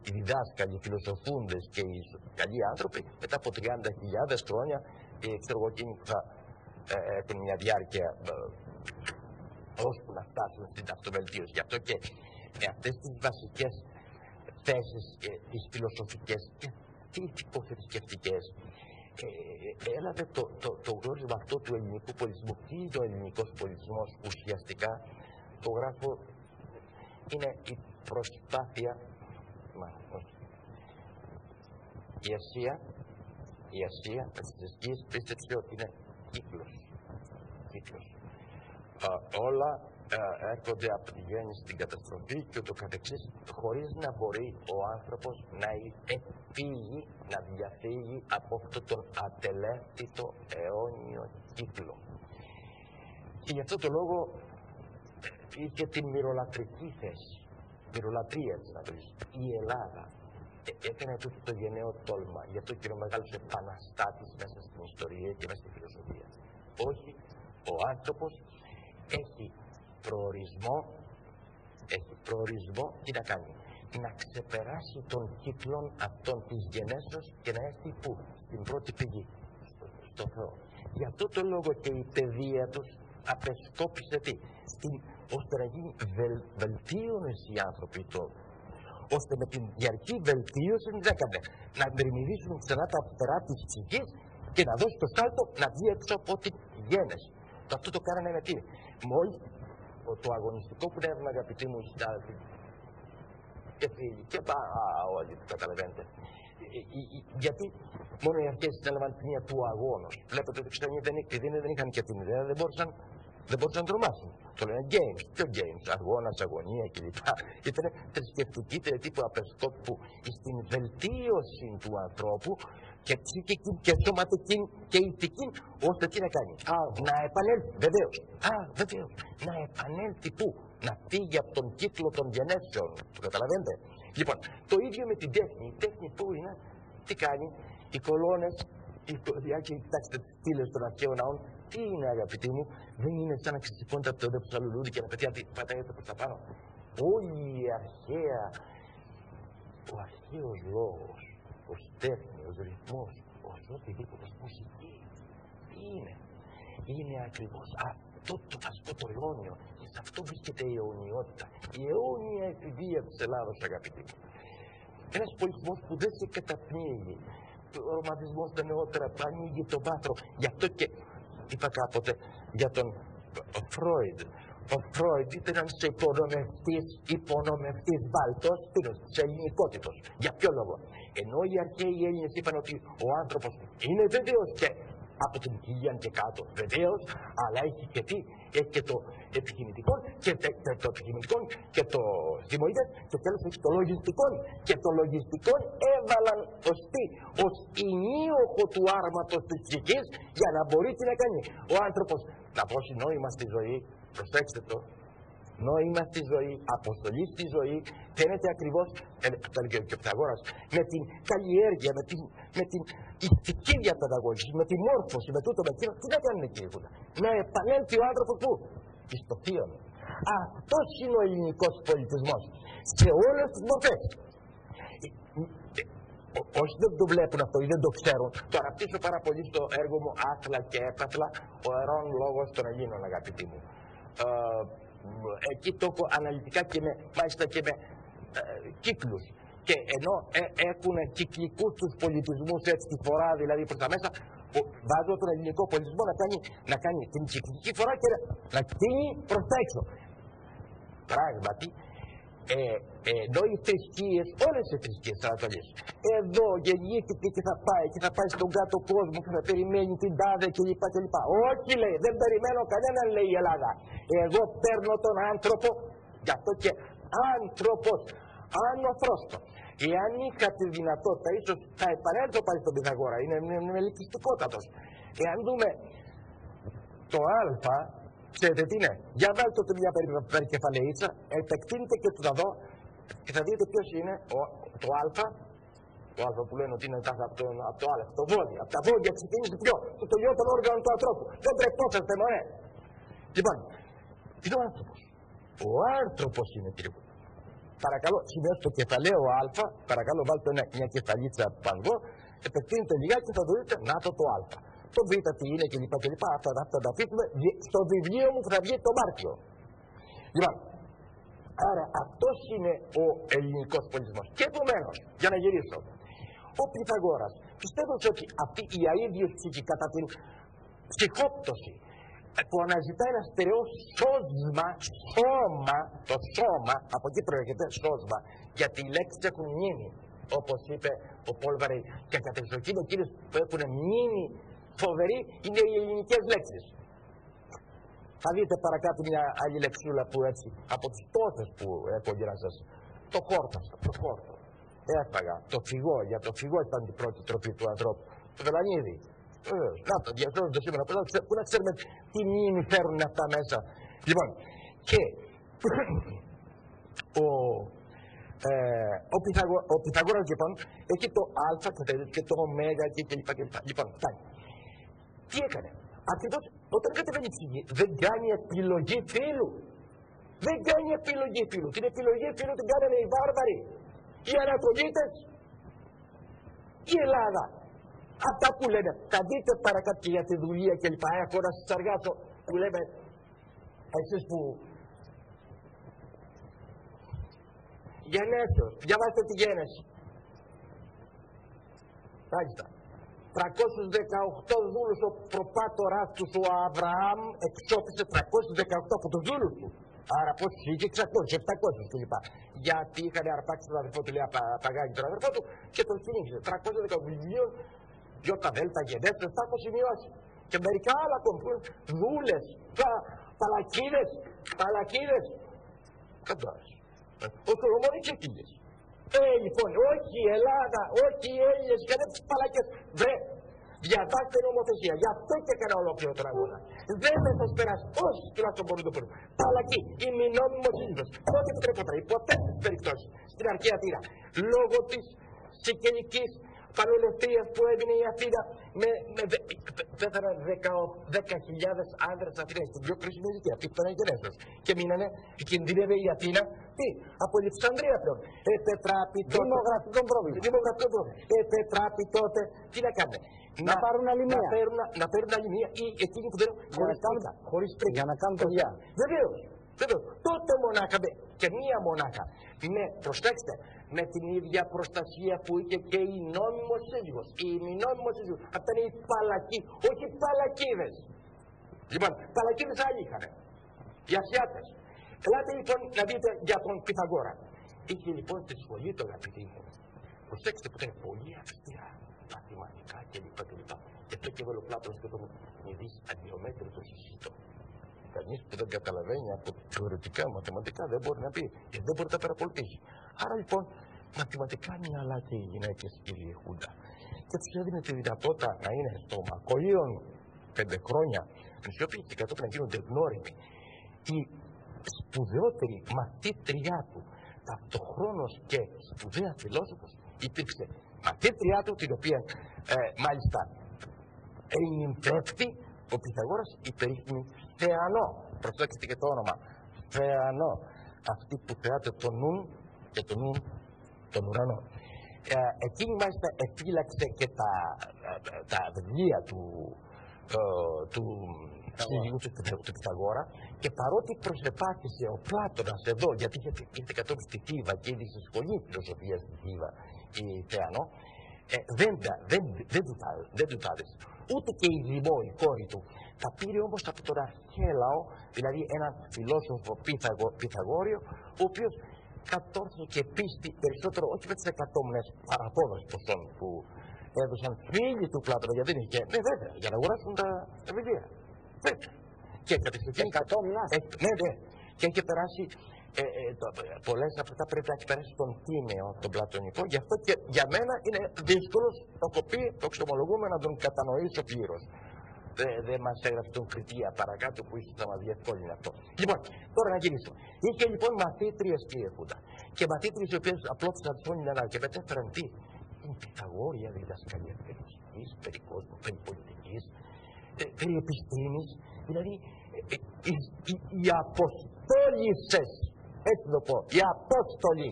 οι διδάσκαλοι, οι φιλοσοφούντες και οι καλοί άνθρωποι μετά από 30.000 χρόνια ξέρω εγώ εκείνοι που θα έχουν μια διάρκεια ώσπου να φτάσουν στην αυτοβελτίωση. Γι' αυτό και με αυτές τις βασικές θέσεις τις φιλοσοφικές και τις υποθρησκευτικές έλαβε το γνώρισμα αυτό του ελληνικού πολιτισμού. Τι είναι ο ελληνικός πολιτισμός ουσιαστικά? Το γράφω, είναι η προσπάθεια, η Ασία με τις θρησκείες πίστεψε ότι είναι κύκλος. Όλα έρχονται από τη γέννηση στην καταστροφή και ούτω καθεξής, χωρίς να μπορεί ο άνθρωπος να φύγει, να διαφύγει από αυτόν τον ατελεύτητο αιώνιο κύκλο. Και γι' αυτό το λόγο είχε την μυρολατρική θέση, μυρολατρία να βρεις. Η Ελλάδα έκανε αυτό το γενναίο τόλμα, γι' αυτό και είναι ο μεγάλος επαναστάτης μέσα στην ιστορία και μέσα στη φιλοσοφία. Όχι, ο άνθρωπος έχει προορισμό, τι να κάνει? Να ξεπεράσει τον κύκλο αυτών της γενέσεως και να έρθει πού? Στην πρώτη πηγή, στο Θεό. Γι' αυτό το λόγο και η παιδεία τους απεσκόπησε τι? Ώστε να γίνει βελτίωση οι άνθρωποι ώστε με την διαρκή βελτίωση τι έκανε? Να μυρμηρίσουν ξανά τα φτερά της ψυχής και να δώσει το σάλτο να βγει έξω από την γένεση. Αυτό το κάνανε με τι? Μόλις το αγωνιστικό πνεύμα, αγαπητοί μου συνάδελφοι, και φίλοι και όλοι που καταλαβαίνετε. Γιατί μόνο οι αρχές έλαβαν την έννοια του αγώνος. Βλέπετε ότι οι χριστιανοί δεν είχαν και την ιδέα, δεν μπορούσαν να τρομάσουν. Το λένε games. Ποιο games? Αγώνας, αγωνία κλπ. Ήταν θρησκευτική τύπου απεσκόπου στην βελτίωση του ανθρώπου και ψυχική και σωματική και ηθική, ώστε τι να κάνει? Να επανέλθει, βεβαίως. Να επανέλθει πού? Να φύγει από τον κύκλο των γενέσεων. Το καταλαβαίνετε? Λοιπόν, το ίδιο με την τέχνη. Η τέχνη πού είναι? Τι κάνει? Οι κολόνες, κοιτάξτε τις στήλες των αρχαίων ναών. Τι είναι, αγαπητοί μου? Δεν είναι σαν να ξεσηκώνεται από το έδαφος του λουλούδι και να πατάγεται προς τα πάνω. Όλη η αρχαία, ο αρχαίος λόγος, ο στέφνος, ο ρυθμός, οτιδήποτε μουσική. Τι είναι? Είναι ακριβώς αυτό το βασικό το αιώνιο. Και σε αυτό βρίσκεται η αιωνιότητα. Η αιώνια εφηβεία της Ελλάδος, αγαπητοί μου. Ένας πολιτισμός που δεν σε καταπνίγει. Ο ρομαντισμός τα νεότερα που ανοίγει το βάθρο. Γι' αυτό και είπα κάποτε για τον Φρόιντ. Ο Φρόιντ ήταν ένας υπονομευτής βάλτος της ελληνικότητος. Για ποιο λόγο? Ενώ οι αρχαίοι Έλληνες είπαν ότι ο άνθρωπος είναι βέβαιος και από την χιλιάν και κάτω. Βεβαίως, αλλά έχει και τι, έχει και το επιχειρηματικό και το δημοίδες και τέλος έχει το λογιστικό. Και το λογιστικό έβαλαν ως ενίοχο του άρματος της ψυχής για να μπορεί τι να κάνει. Ο άνθρωπος να δώσει νόημα στη ζωή, προσέξτε το, νόημα στη ζωή, αποστολή στη ζωή, φαίνεται ακριβώς, το έλεγε και ο Πυθαγόρας, με την καλλιέργεια, με την ηθική διαπαιδαγώγηση, με τη μόρφωση, με τούτο, με εκείνο. Τι να κάνουν εκεί, να επανέλθει ο άνθρωπος που, εις το θείον. Αυτός είναι ο ελληνικός πολιτισμός, σε όλες τις μορφές. Όσοι δεν το βλέπουν αυτό ή δεν το ξέρουν, το αναπτύσσω πάρα πολύ στο έργο μου Άθλα και Έπαθλα, ο αιρών λόγος των Ελλήνων, αγαπητοί μου. Εκεί το έχω αναλυτικά και μάλιστα και με κύκλους. Και ενώ έχουν κυκλικούς τους πολιτισμούς έτσι τη φορά δηλαδή προς τα μέσα, βάζω τον ελληνικό πολιτισμό να κάνει την κυκλική φορά και να κλείνει προς τα έξω. Πράγματι, ενώ οι θρησκείες, όλες οι θρησκείες της Ανατολής, εδώ γεννήθηκε και θα πάει στον κάτω κόσμο και θα περιμένει την τάδε κλπ. Όχι, λέει, δεν περιμένω κανέναν, λέει η Ελλάδα. Εγώ παίρνω τον άνθρωπο, γι' αυτό και άνθρωπος, άνωθρόστο. Εάν είχα τη δυνατότητα, ίσως θα επανέλθω πάλι στον Πυθαγόρα, είναι ελκυστικότατος. Εάν δούμε το α, ξέρετε τι είναι, για βάλτε το μια περικεφαλαιίτσα, επεκτείνετε και το δω και θα δείτε ποιος είναι το α που λένε ότι είναι από το α, το βόδι, από τα βόδια ξεκίνησε πιο, το τελειώταν όργανο του ανθρώπου. Δεν τρεπόσαστε, μωρέ. Λοιπόν, είναι ο άνθρωπος. Ο άνθρωπος είναι, κύριε μου. Παρακαλώ, σημειώστε το κεφαλαίο α, παρακαλώ βάλτε μια κεφαλίτσα πάνω εδώ, επεκτείνετε λιγάκι και θα το δείτε, να το α. Το β' τι είναι κλπ. Αυτά τα αφήσουμε στο βιβλίο μου που θα βγει το Μάρτιο. Λοιπόν, άρα αυτός είναι ο ελληνικός πολιτισμός. Και επομένως, για να γυρίσω, ο Πυθαγόρας πιστεύω ότι αυτή η αίδιος ψυχή κατά την ψυχόπτωση που αναζητά ένα στερεό σώσμα, το σώμα, από εκεί προέρχεται σώσμα, γιατί οι λέξεις έχουν μνήμη. Όπως είπε ο Πόλβαρη, και κατεξοχήν εκείνες που έχουν μνήμη φοβερή είναι οι ελληνικές λέξεις. Θα δείτε παρακάτω μια άλλη λεξούλα που έτσι, από τις τόσες που έχω για να σας. Το χόρτο. Έφαγα το φυγό, για το φυγό ήταν η πρώτη τροφή του ανθρώπου. Το βελανίδι. Να το διασώζονται σήμερα, που να ξέρουμε τι μνήμη φέρουν αυτά μέσα. Λοιπόν, και ο Πυθαγόρας λοιπόν έχει το α και το ω και κλπ. Λοιπόν, φτάνει. Τι έκανε. Ακριβώς όταν κατεβαίνει η ψυχή δεν κάνει επιλογή φύλου. Δεν κάνει επιλογή φύλου. Την επιλογή φύλου την κάνανε οι βάρβαροι, οι Ανατολίτες, η Ελλάδα. Αυτά που λένε, θα δείτε παρακάτω για τη δουλεία κλπ. Έχω να σας αργάσω που λέμε εσείς που γενέσεως, διαβάστε τη γένεση. Μάλιστα. 318 δούλους ο προπάτορας του ο Αβραάμ εξώθησε 318 από τους δούλους του. Άρα πώς είχε 600, 700 κλπ. Γιατί είχαν αρπάξει τον αδερφό του, λέει απαγάγει τον αδερφό του και τον κυνήγησε. 310 βιβλίων, γιώτα δέλτα γενέσεως, τα έχω σημειώσει. Και μερικά άλλα κομπούν, δούλες, παλακίδες. Κατάλαβες. Ο Σολομών είχε χίλιες. Λοιπόν, όχι η Ελλάδα, όχι οι Έλληνες, και δεν τις παλακές. Βρε, διαβάστε νομοθεσία. Γι' αυτό και έκανα ολόκληρο τον αγώνα. Δεν θα σας περάσει όσοι τουλάχιστον μπορούν να το πούν. Παλακή, ημινόμιμος σύζυγος. Πότε επιτρέπονταν, υπό αυτές τις περιπτώσεις, στην αρχαία Αθήνα, λόγω της σικελικής πανολευθείας που έμεινε η Αθήνα πέθαναν 10.000 άνδρες Αθήνες στην πιο κρίσιμη ηλικία. Αυτή ήταν η γενέσεως. Και μείνανε, κινδύνευε η Αθήνα, τι, από Αλεξανδρία πλέον. Επετράπη τότε. Δημογραφικό πρόβλημα. Επετράπη τότε, τι να κάνουν. Να πάρουν άλλη μία. Να παίρνουν άλλη μία ή εκείνοι που δεν έχουν χωρίς πρίκα. Για να κάνουν παιδιά. Βεβαίως. Τότε μονάχα, και μία μονάχα. Προσέξτε, με την ίδια προστασία που είχε και η νόμιμος σύζυγος. Η ημινόμιμος σύζυγος. Αυτά είναι οι παλακοί, όχι οι παλακίδες. Λοιπόν, παλακίδες άλλοι είχαν. Οι Ασιάτες. Ελάτε λοιπόν να δείτε για τον Πυθαγόρα. Είχε λοιπόν τη σχολή του, αγαπητοί μου. Προσέξτε που ήταν πολύ αυστηρά. Μαθηματικά κλπ. Γι' αυτό και έβαλε ο Πλάτωνας και τον ειδείς αγιομέτρητο συζήτω. Κανείς που δεν καταλαβαίνει από θεωρητικά, μαθηματικά δεν μπορεί να πει, γιατί δεν μπορεί να τα παρακολουθήσει. Άρα λοιπόν, μαθηματικά μυαλά και οι γυναίκες, κύριε Χούντα. Και τους έδινε τη δυνατότητα να είναι στο μακολίον 5 χρόνια, ενσιόπιοι και κατόπιν να γίνονται γνώριμοι. Η σπουδαιότερη μαθήτριά του, ταυτοχρόνως και σπουδαία φιλόσοφος, υπήρξε μαθήτριά του, την οποία μάλιστα ενυμπέφτει ο Πυθαγόρας, η περίφημη Θεανό. Προσέξτε και το όνομα. Θεανό. Αυτή που θεάται τον νουν και τον νουν τον ουρανό. Εκείνη μάλιστα εφύλαξε και τα βιβλία του σύζυγου του Πυθαγόρα, και παρότι προσεπάθησε ο Πλάτωνας εδώ, γιατί ήρθε κατόπιν στη Θήβα και είδε στη σχολή φιλοσοφίας στη Θήβα η Θεανό, δεν του τάδες. Ούτε και η Δημό, η κόρη του. Τα πήρε όμως από τον Αρχέλαο, δηλαδή έναν φιλόσοφο Πυθαγόριο, ο οποίος κατόρθωσε και πίστη περισσότερο, όχι με τις εκατόμνες παραπόδες ποσών που έδωσαν φίλοι του Πλάτωνα, γιατί δεν είχε. Ναι, βέβαια, για να αγοράσουν τα βιβλία. Βέβαια. Και κατευθυντική. Εκατόμνας. Ναι, ναι. Και έχει περάσει. Πολλές από αυτά πρέπει να έχει περάσει στον Τίμαιο, τον Πλατωνικό. Γι' αυτό και για μένα είναι δύσκολο το κοπεί, το ξομολογούμε, να τον κατανοήσω πλήρως. Δεν μας έγραψε τον Κριτία παρακάτω που ίσως θα μας διευκόλυνε αυτό. Λοιπόν, τώρα να γυρίσω. Είχε λοιπόν μαθήτριες, κύριε Χούντα. Και μαθήτριες οι οποίες απλώθησαν τον Ινανά και μετέφεραν τι? Την Πυθαγόρια διδασκαλία περί φυσικής, περί κόσμου, περί πολιτικής, περί επιστήμης. Δηλαδή, οι Αποστόλισσες, έτσι το πω, οι Απόστολοι,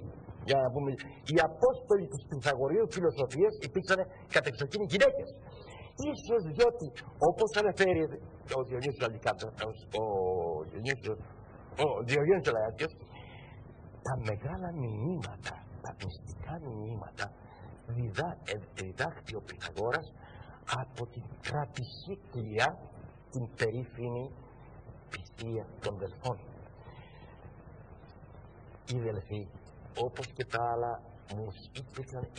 για να πούμε, οι Απόστολοι της Πυθαγορείου φιλοσοφίας υπήρξαν κατεξοχήν γυναίκες. Ίσως διότι, όπως αναφέρει ο Διονύσιος Αλικάντρας, ο Διογέννης Λαΐατιος, τα μεγάλα μηνύματα, τα μυστικά μηνύματα, διδάχτηκε ο Πυθαγόρας από την τραπησίκλια, την περίφημη πιστεία των Δελφών. Οι Δελφοί, όπως και τα άλλα,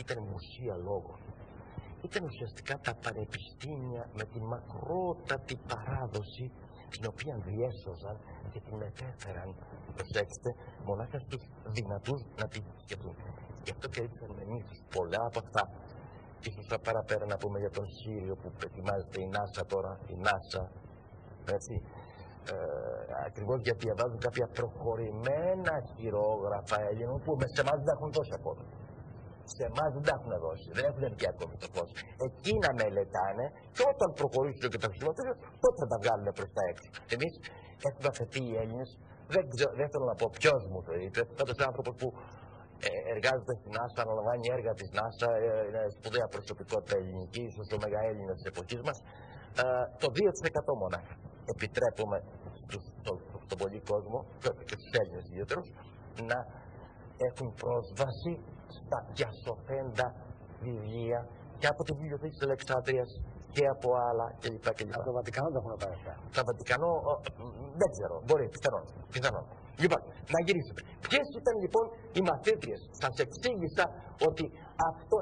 ήταν μουσεία λόγων. Ήταν ουσιαστικά τα πανεπιστήμια με τη μακρότατη παράδοση, την οποία διέσωζαν και την μετέφεραν, προσέξτε, μονάχα στους δυνατούς να την σκεφτούν. Γι' αυτό και ήρθαν με μύθους πολλά από αυτά. Ίσως θα παραπέρα να πούμε για τον Σύριο που ετοιμάζεται η NASA τώρα, η NASA, έτσι. Ακριβώς γιατί διαβάζουν κάποια προχωρημένα χειρόγραφα Έλληνων που σε εμάς δεν έχουν δώσει ακόμα. Σε εμάς δεν τα έχουν δώσει, δεν έχουν βγει ακόμη το φως. Εκεί να μελετάνε και όταν προχωρήσουν και τα χρησιμοποιήσουν, τότε θα τα βγάλουν προς τα έξω. Εμείς έχουμε αφαιθεί οι Έλληνες, δεν θέλω να πω ποιος μου το είπε, πάντως άνθρωπος που εργάζεται στην NASA, αναλαμβάνει έργα της NASA, είναι σπουδαία προσωπικότητα ελληνική, ίσως ο μεγαέλληνας της εποχής μας, το 2% μονάχα. Επιτρέπουμε στον πολύ κόσμο, και στους Έλληνες ιδιαίτερους, να έχουν πρόσβαση στα διασωθέντα βιβλία και από τη βιβλιοθήκη της Αλεξάνδρειας και από άλλα κλπ. Από το Βατικανό τα έχουν πάρει αυτά. Το Βατικανό δεν ξέρω, μπορεί, πιθανόν. Λοιπόν, να γυρίσουμε. Ποιες ήταν λοιπόν οι μαθήτριες? Σας εξήγησα ότι αυτό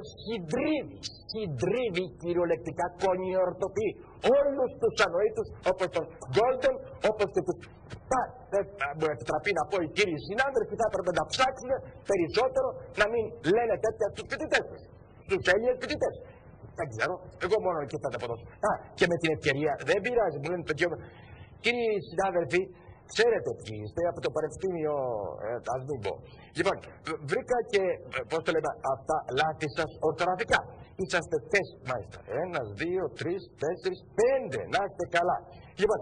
συντρίβει κυριολεκτικά, κονιορτοποιεί όλους τους ανοήτους, όπως τον Γκόλτον, όπως και τους... Δεν μου επιτραπεί να πω οι κύριοι συνάδελφοι, θα έπρεπε να ψάξουν περισσότερο να μην λένε τέτοια στους φοιτητές τους, στους Έλληνες φοιτητές. Δεν ξέρω, εγώ μόνο εκεί θα τα αποδώσω. Και με την ευκαιρία, δεν πειράζει, μου λένε παιδιά, κύριοι συνάδελφοι, ξέρετε ποιοι είστε από το Πανεπιστήμιο, ας μην πω. Λοιπόν, βρήκα και, πώς το λέμε, αυτά λάθη σας ορθογραφικά. Είσαστε 4, μάλιστα. 1, 2, 3, 4, 5. Να είστε καλά. Λοιπόν,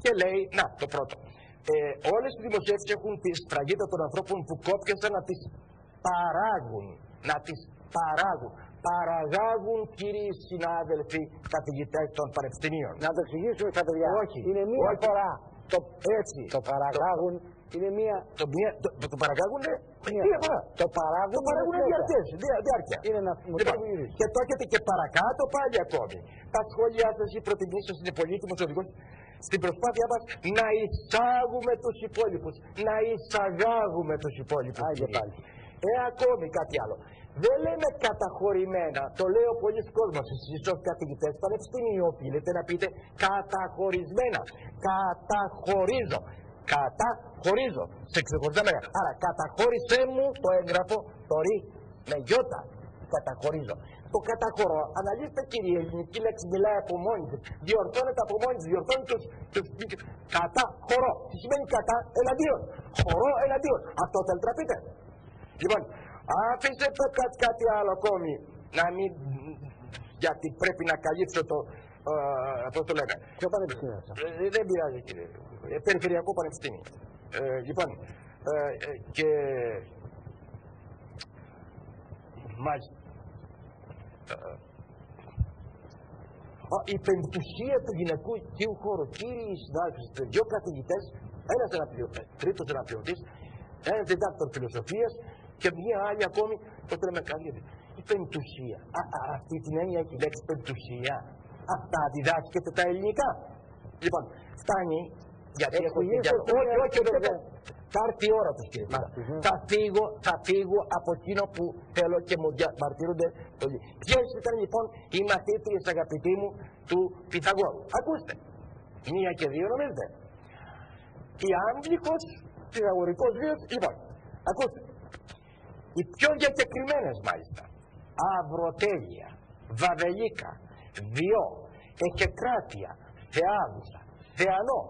και λέει, να, το πρώτο. Όλες οι δημοσιεύσεις έχουν τη σφραγίδα των ανθρώπων που κόπιασαν να τις παράγουν. Να τις παράγουν. Παραγάγουν, κύριοι συνάδελφοι, καθηγητές των πανεπιστημίων. Να το εξηγήσουμε στα παιδιά. Όχι. Είναι μία φορά. Έτσι. Το παραγάγουν είναι μία. Το παραγάγουν μία φορά. Το παράγουν διάρκεια. Είναι ένα λοιπόν, και το έχετε και παρακάτω πάλι ακόμη. Τα σχόλιά σας, οι προτιμήσεις σας είναι πολύτιμος οδηγός στην προσπάθειά μας να εισάγουμε τους υπόλοιπους. Να εισαγάγουμε τους υπόλοιπους. Άγιε πάλι. Ακόμη κάτι άλλο. Δεν λέμε καταχωρημένα, το λέω πολλοί κόσμος. Εσείς ως καθηγητές πανεπιστημίου οφείλετε να πείτε καταχωρισμένα. Καταχωρίζω. Καταχωρίζω σε ξεχωριστά μέρη. Άρα καταχώρησέ μου το έγγραφο, το ρί με γιώτα. Καταχωρίζω. Το καταχωρώ. Αναλύστε, κύριε, η ελληνική λέξη μιλάει από μόνη της. Διορθώνεται από μόνη της. Διορθώνει τους. Καταχωρώ. Τι σημαίνει κατά? Εναντίον. Χωρώ εναντίον. Αυτό θέλετε να πείτε? Λοιπόν, άφησε κάτι άλλο ακόμη. Να μην. Γιατί πρέπει να καλύψω το. Πώς το λέμε? Ποιο πανεπιστήμιο? Δεν πειράζει, κύριε. Περιφερειακό πανεπιστήμιο. Λοιπόν, και. Μάλιστα. Η πεμπτουσία του γυναικείου χώρου, κύριοι συνάδελφοι, δύο καθηγητές, ένας τρίτος αναπληρωτής, ένας διδάκτορ φιλοσοφίας και μια άλλη ακόμη, πώς το λέμε καλή. Η πεμπτουσία. Αυτή την έννοια έχει η λέξη πεμπτουσία. Αυτά διδάσκεται τα ελληνικά. Λοιπόν, φτάνει. Γιατί έχω όχι, θα έρθει η ώρα τους, κύριε. Θα φύγω από εκείνο που θέλω και μου διαμαρτύρονται. Ποιες ήταν λοιπόν οι μαθήτριες, αγαπητοί μου, του Πυθαγόρου? Ακούστε. Μία και δύο νομίζετε. Η άμβλικος πυθαγορικός βίος. Λοιπόν, ακούστε. Οι πιο διακεκριμένες μάλιστα. Αυροτέλεια, Βαβελίκα, Διό, Εκεκράτεια, Θεάδουσα, Θεανό,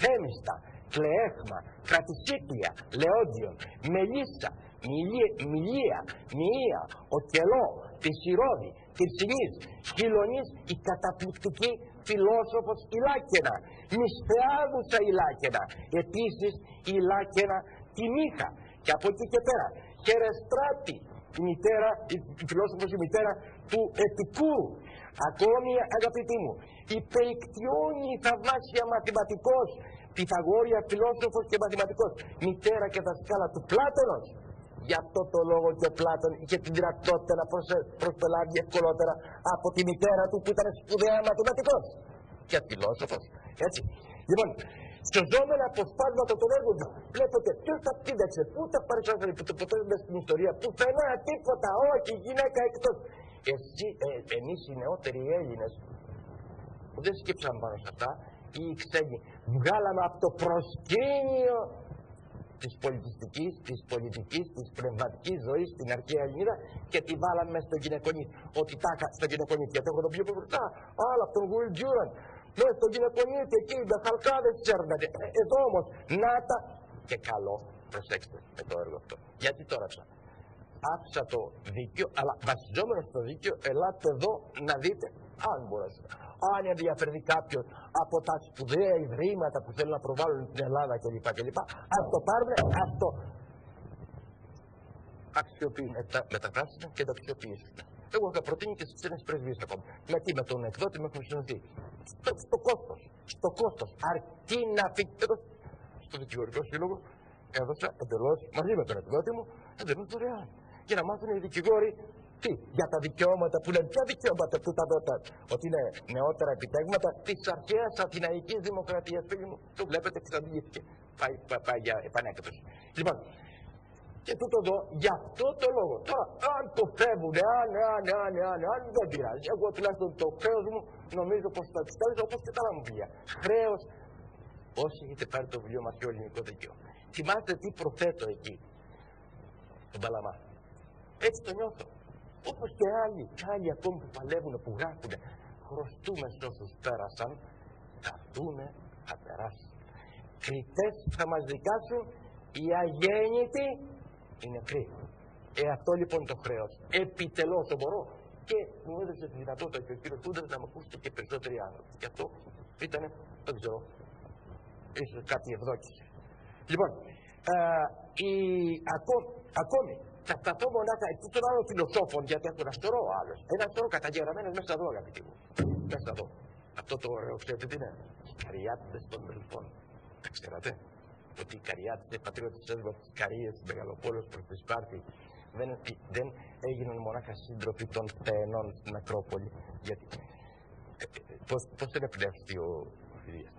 Θέμιστα, Κλεέχμα, Κρατησίκλια, Λεόντιον, Μελίσσα, Μιλία, Μιεία, Οκελό, Τυσιρόδη, Τυρσινής, Χιλονής, η καταπληκτική φιλόσοφος η Λάκαινα, Μισθεάδουσα η Λάκαινα, επίσης η Λάκαινα τη Μίχα, και από εκεί και πέρα, Χερεστράτη, η φιλόσοφος η μητέρα του Επικούρου. Ακόμη, αγαπητοί μου, η Περικτιόνη, θαυμάσια μαθηματικός, Πυθαγόρια, φιλόσοφος και μαθηματικός, μητέρα και δασκάλα του Πλάτωνος. Γι' αυτό το λόγο και ο Πλάτων είχε την δυνατότητα να προσπελάβει ευκολότερα από τη μητέρα του που ήταν σπουδαία μαθηματικός και φιλόσοφος. Έτσι. Λοιπόν, σωζόμενα από σπάσματα των έργων του, βλέπετε ποιος τα πήδαξε, πού τα παρουσιάσανε, που το ποτέ στην ιστορία, πουθενά τίποτα, όχι, γυναίκα εκτός. Εμείς οι νεότεροι Έλληνες που δεν σκύψαμε πάνω σε αυτά, ή οι ξένοι, βγάλαμε από το προσκήνιο της πολιτιστικής, της πολιτικής, της πνευματικής ζωής στην αρχαία Ελληνίδα και τη βάλαμε μέσα στο γυναικονίτη. Ότι τάχα στο γυναικονίτη, γιατί έχω το πιο μπροστά, άλλα από τον Will Durant, μέσα στο γυναικονίτη εκεί, με χαλκάδες ξέρετε. Εδώ όμως, να τα, και καλό, προσέξτε με το έργο αυτό. Γιατί τώρα πια. Άφησα το δίκαιο, αλλά βασιζόμενο στο δίκαιο, ελάτε εδώ να δείτε, αν μπορέσετε. Αν ενδιαφερθεί κάποιος από τα σπουδαία ιδρύματα που θέλουν να προβάλλουν την Ελλάδα κλπ. Ας το πάρουν, ας το αξιοποιήσουν, μεταφράσουν και το αξιοποιήσουν. Εγώ θα προτείνω και στις ξένες πρεσβείες ακόμα. Γιατί με τον εκδότη με έχουν συνοηθεί. Στο κόστος. Αρκεί να φύγει στο δικηγορικό σύλλογο, έδωσα εντελώς μαζί με τον εκδότη μου, εντελώς δωρεάν. Για να μάθουν οι δικηγόροι τι, για τα δικαιώματα που λένε, ποια δικαιώματα που τα δόταν, ότι είναι νεότερα επιτέγματα της αρχαίας Αθηναϊκής Δημοκρατίας, φίλοι μου, το βλέπετε εξαντλήθηκε. Πάει για επανέκδοση. Λοιπόν, και τούτο εδώ, για αυτό το λόγο. Τώρα, αν το φεύγουν, αν δεν πειράζει. Εγώ τουλάχιστον το χρέος μου νομίζω πως θα τις καλύψω όπως και τα άλλα μου βιβλία. Χρέος, όσοι έχετε πάρει το βιβλίο μας και ελληνικό δίκαιο. Θυμάστε τι προθέτω εκεί, τον Παλαμά. Έτσι το νιώθω. Όπως και άλλοι ακόμη που παλεύουν, που γράφουν, χρωστούμε σε όσους πέρασαν, θα δούνε, θα περάσουν. Κριτές θα μας δικάσουν, οι αγέννητοι οι νεκροί. Αυτό λοιπόν το χρέος. Επιτελώς το μπορώ. Και μου έδωσε τη δυνατότητα και ο κύριος Κούντας να με ακούσει και περισσότεροι άνθρωποι. Και αυτό ήταν, δεν ξέρω, ίσως κάτι ευδόκηση. Λοιπόν, ακόμη, θα σταθώ μονάχα εκεί των άλλων φιλοσόφων, γιατί έχω ένα σωρό άλλος. Ένα σωρό καταγεγραμμένος μέσα εδώ, αγαπητοί μου. Μέσα εδώ. Αυτό το ωραίο, ξέρετε τι είναι? Οι καριάτιδες των Δελφών. Τα ξέρατε? Ότι οι καριάτιδες, πατριώτες της Καρίες, της Μεγαλοπόλεως προς τη Σπάρτη, δεν έγιναν μονάχα σύντροφοι των Θεενών στην Ακρόπολη. Γιατί, πώς δεν επιλέχθη ο Φιλίας?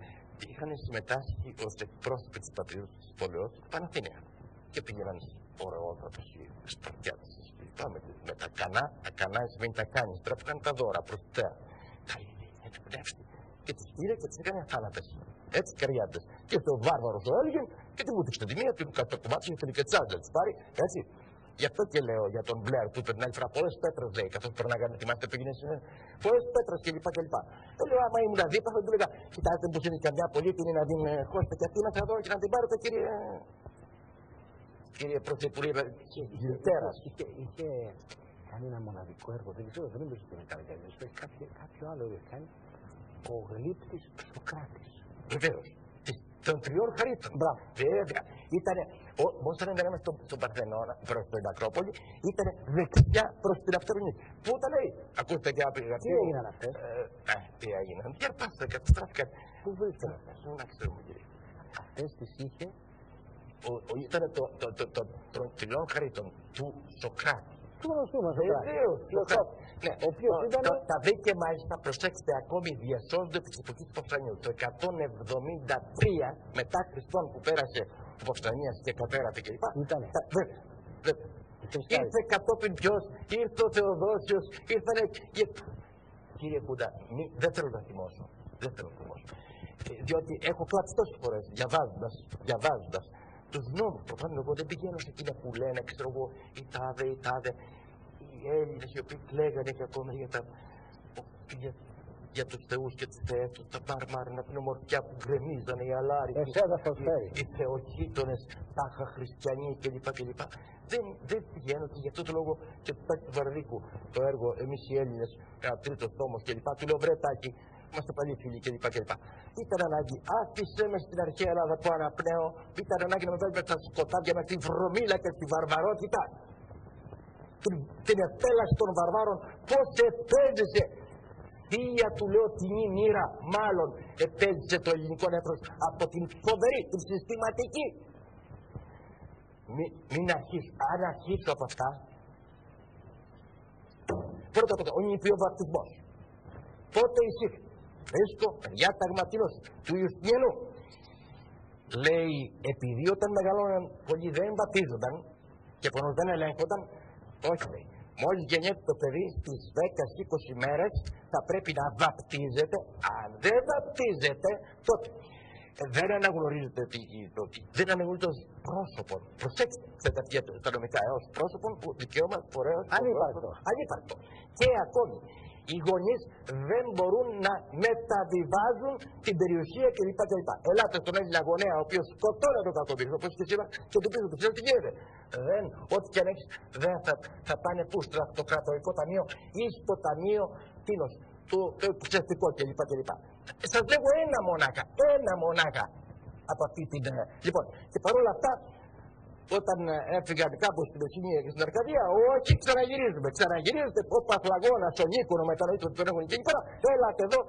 Είχαν συμμετάσχει ως εκπρόσωποι της πατριώτης της πόλεως Παναθηναία και πήγαιναν ωραιότατος οι Σπαρτιάτες Με τα κανά σημαίνει τα κάνεις. Τώρα που κάνουν τα δώρα προς τα πνεύστη. Και τις πήρε και τις έκανε αθάνατες. Έτσι καριάτες. Και αυτό ο βάρβαρος ο έλεγε και την μούτηξε την τιμία, την κάτω κομμάτι και την κετσάζα να τις πάρει. Έτσι. Γι' αυτό και λέω για τον Μπλερ που είπε την άλλη φορά πολλές πέτρες λέει, καθώς περνάγανε, θυμάστε που έγινε σήμερα. Πολλές πέτρες κλπ. Λέω άμα ήμουν δίπλα θα του έλεγα, κοιτάξτε πως είναι καμιά πολύτιμη να την χώσετε και αυτή να θα δω και να την πάρετε κύριε Πρωθυπουργέ Γιλτέρας. Είχε κάνει ένα μοναδικό έργο, δεν ξέρω, δεν νομίζω ότι είναι καλοκαίρι. Κάποιο άλλο είχε κάνει. Ο γλύπτης Σοκράτης. Βεβαίως. Των τριών χαρίτων. Μπράβο. Βέβαια. Ήτανε, όταν έδεραμε στον Παρθενώνα, προς την Ακρόπολη, ήταν δεξιά προς την Αυτορμηνή. Πού τα λέει. Ακούστε και άπειροι. Τι έγιναν αυτές. Τι έγιναν. Για πάστε, καταστράφηκαν. Πού βρίσκαν αυτές. Να ξέρουμε κύριε. Αυτές τις είχε. Ήταν των τριών χαρίτων του Σοκράτη. Του γνωστού μας. Βεβαίως. Ναι, ο οποίος ήταν. Τα βρήκε μάλιστα, προσέξτε, ακόμη διασώζονται της εποχής του Παυστανίου. Το 173 μετά Χριστόν που πέρασε ο Παυστανίας και κατέραθε κλπ. Ήτανε. Ήρθε κατόπιν ποιος, ήρθε ο Θεοδόσιος, ήρθανε. Κύριε Κούντα, δεν θέλω να θυμώσω. Δεν θέλω να θυμώσω. Διότι έχω κλάψει τόσες φορές διαβάζοντας τους νόμους. Προφανώς εγώ δεν πηγαίνω σε εκείνα που λένε, ξέρω εγώ, η τάδε. Οι Έλληνες οι οποίοι κλαίγανε και ακόμα για τους θεούς και τις θεές τους, τα μπαρμάρινα, την ομορφιά που γκρεμίζανε, οι αλάροι, οι θεοχήτονες, τάχα χριστιανοί κλπ. Δεν πηγαίνω και γι' αυτό το λόγο και του Τάκη του Βαρδίκου το έργο «Εμείς οι Έλληνες», ένα τρίτος τόμος κλπ. Του λέω βρε Τάκη, είμαστε παλιοί φίλοι κλπ. Ήταν ανάγκη, άφησε με στην αρχαία Ελλάδα που αναπνέω, ήταν ανάγκη να με βάλει με τα σκοτάδια, με τη βρωμίλα και τη βαρβαρότητα. Την επέλαση των βαρβάρων, πώς επέζησε. Θεία του λέω τιμή μοίρα, μάλλον επέζησε το ελληνικό έθνος από την φοβερή, την συστηματική. Μην αρχίσω, αν αρχίσω από αυτά, πρώτα απ' όλα, ο νηπιοβαπτισμός. Πότε εισήχθη. Βρίσκω διάταγμα τίνος του Ιουστινιανού. Λέει, επειδή όταν μεγαλώναν πολλοί δεν βαπτίζονταν και επομένως δεν ελέγχονταν, όχι λέει. Μόλις γεννιέται το παιδί στις 10-20 μέρες θα πρέπει να βαπτίζεται. Αν δεν βαπτίζεται, τότε δεν αναγνωρίζεται δεν αναγνωρίζεται ως πρόσωπο. Προσέξτε τα νομικά έως πρόσωπο που δικαίωμα φορέως ανύπαρκτο. Και ακόμη οι γονείς δεν μπορούν να μεταβιβάζουν την περιουσία κλπ. Ελάτε στον Έλληνα γονέα, ο οποίος σκοτώνει τον κακομοίρη, όπως και σήμερα, και του πείτε του ξέρετε τι γίνεται. Ό,τι και αν έχεις, δεν θα πάνε πού, στο κρατορικό ταμείο ή στο ταμείο τίνος, το εξαιρετικό κλπ. Σας λέγω ένα μονάχα από αυτή την. Λοιπόν, και παρόλα αυτά, όταν έφυγαν κάπου στην Εσσηνία και στην Αρκαδία, όχι, ξαναγυρίζετε. Ο Παθλαγώνας, ο Νίκονο, μετανοείς ότι τον έχουν και εκεί πέρα, έλατε εδώ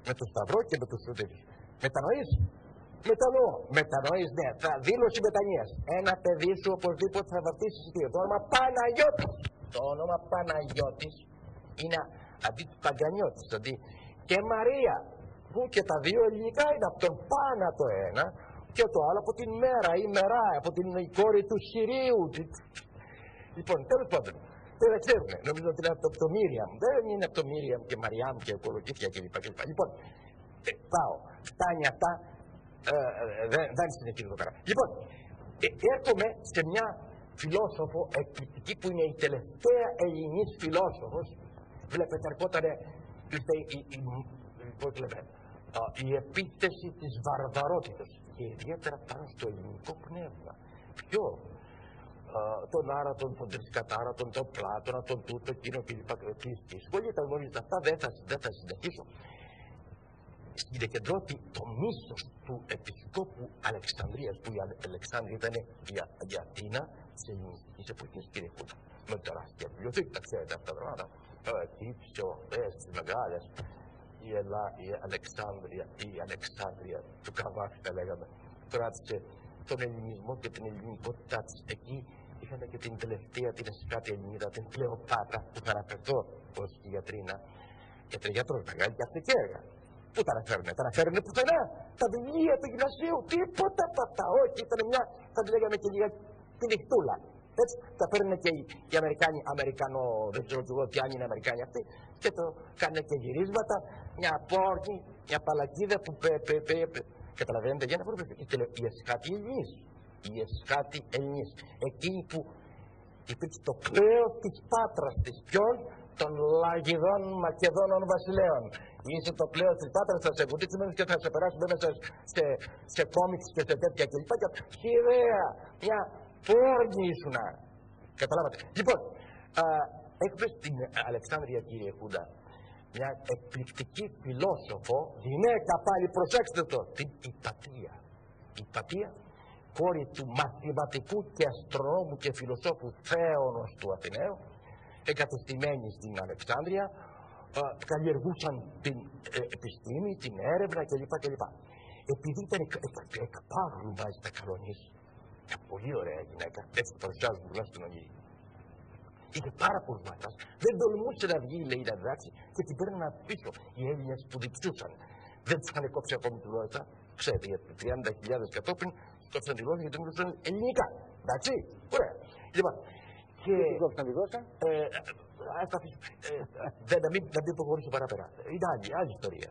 με το Σταυρό και με τους Σωτήρους. Μετανοείς. Μετανοείς, ναι, θα δήλωση μετανοίας. Ένα παιδί σου οπωσδήποτε θα βαπτίσει εισιτήριο. Το όνομα Παναγιώτης. Το όνομα Παναγιώτης είναι αντί του Παγκανιώτης. Και Μαρία, που και τα δύο ελληνικά είναι από τον Πάνα το ένα. Και το άλλο από την Μέρα ή Μερά, από την κόρη του Συρίου. Λοιπόν, τέλος πάντων, δεν ξέρουμε. Νομίζω ότι είναι από το Μίριαμ. Δεν είναι από το Μίριαμ και Μαριάμ και οικολογήθεια κλπ. Λοιπόν, πάω. Φτάνει αυτά. Δεν συνεχίζω τώρα. Λοιπόν, έρχομαι σε μια φιλόσοφο εκπληκτική που είναι η τελευταία Ελληνής φιλόσοφος. Βλέπετε, ερχότανε. Η επίθεση της βαρβαρότητας και ιδιαίτερα πάνω στο ελληνικό πνεύμα. Ποιο? Τον Άρατον, τον Τρισκατάρατον, τον Πλάτωνα, τον τούτο, εκείνο κλπ. Τη σχολή τα γνωρίζετε αυτά, δεν θα συνεχίσω. Συγκεντρώθη το μίσος του επισκόπου Αλεξανδρίας, που η Αλεξάνδρεια ήταν η Αθήνα της ελληνιστικής εποχής, κύριε Κούτα. Με τεράστια βιβλιοθήκη, τα ξέρετε αυτά τα πράγματα. Κύψιο, τις μεγάλες. Η Αλεξάνδρεια του Καβάφη, θα λέγαμε, κράτησε τον ελληνισμό και την ελληνικότητά της. Εκεί είχαν και την τελευταία, την εσχάτη Ελληνίδα, την Κλεοπάτρα, που θα αναφερθώ ως η γιατρίνα. Γιατρός, μεγάλη και αυτή και έργα. Πού τα αναφέρουνε πουθενά. Τα βιβλία του γυμνασίου, τίποτα από αυτά. Όχι, ήταν μια, θα τη λέγαμε και λίγα τη νυχτούλα. Έτσι, τα παίρνουν και οι Αμερικάνοι, δεν ξέρω κι εγώ τι άλλοι είναι Αμερικάνοι αυτοί, και το κάνουν και γυρίσματα, μια πόρνη, μια παλακίδα που καταλαβαίνετε, για να βρούμε οι εσχάτοι Ελληνείς. Οι εσχάτοι Ελληνείς. Εκείνοι που υπήρξε το πλέον της Πάτρας της ποιον, των Λαγιδών Μακεδόνων Βασιλέων. Είσαι το πλέον της Πάτρας, θα σε βουτήξουμε και θα σε περάσουμε μέσα σε κόμιξ και σε τέτοια κλπ. Χειρέα, μια πόρνη ήσουνα. Καταλάβατε. Λοιπόν, έχουμε στην Αλεξάνδρεια, κύριε Κούντα, μια εκπληκτική φιλόσοφο, γυναίκα πάλι, προσέξτε το, την Υπατία. Η Υπατία, κόρη του μαθηματικού και αστρονόμου και φιλοσόφου Θέωνος του Αθηναίου, εγκατεστημένη στην Αλεξάνδρεια, καλλιεργούσαν την επιστήμη, την έρευνα κλπ. Επειδή ήταν εκπάγλου μάλιστα καλονής, μια πολύ ωραία γυναίκα, έτσι παρουσιάζουν τουλάχιστον όλοι. Είχε πάρα πολλούς μαθητάς, δεν τολμούσε να βγει, λέει, να διδάξει και την παίρνουν πίσω οι Έλληνες που διψούσαν. Δεν τους είχαν κόψει ακόμη τη γλώσσα, ξέρετε, για 30.000 κατόπιν, κόψαν τη γλώσσα γιατί μιλούσαν ελληνικά. Εντάξει, ωραία. Λοιπόν, και κόψαν τη γλώσσα. Να μην προχωρήσω παραπέρα. Είναι άλλη ιστορία.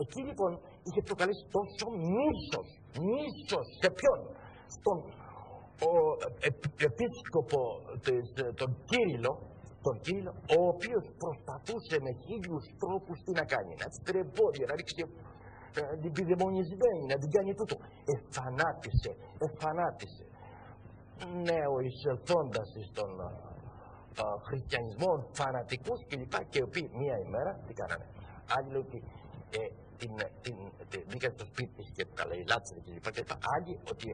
Εκεί λοιπόν είχε προκαλέσει τόσο μίσος σε ποιον? Στον επίσκοπο τον Κύριλλο, ο οποίος προσπαθούσε με 1000 τρόπους τι να κάνει, να στρεμπόδια, να ρίξει την πιδαιμονισμένη, να την κάνει τούτο. Εφανάτισε. Νεοεισελθόντας στον χριστιανισμό, φανατικούς κλπ. Και οι οποίοι μία ημέρα τι κάνανε? Άλλοι λέει ότι μπήκαν στο σπίτι της και τα λαιλάτσανε κλπ. Άλλοι ότι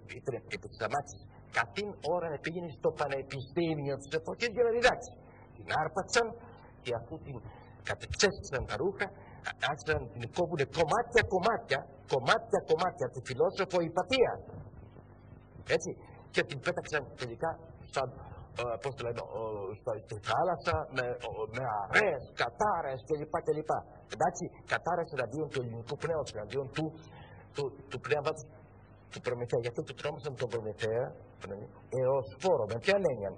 επί της αμάξης κατήν ώρα πήγαινε στο πανεπιστήμιο της εποχής για να διδάξει. Την άρπαξαν και αφού την κατεξέστησαν τα ρούχα, άρχισαν να την κόβουνε κομμάτια τη φιλόσοφο Υπατία. Έτσι, και την πέταξαν τελικά σαν, πώς το λένε, στη θάλασσα με αρές, κατάρες κλπ. Εντάξει, κατάρες εναντίον του ελληνικού πνεύματος, εναντίον του πνεύματος του Προμηθέα. Γι' αυτό του τρόμασαν τον Προμηθέα Εωσφόρο. Με ποια έννοια?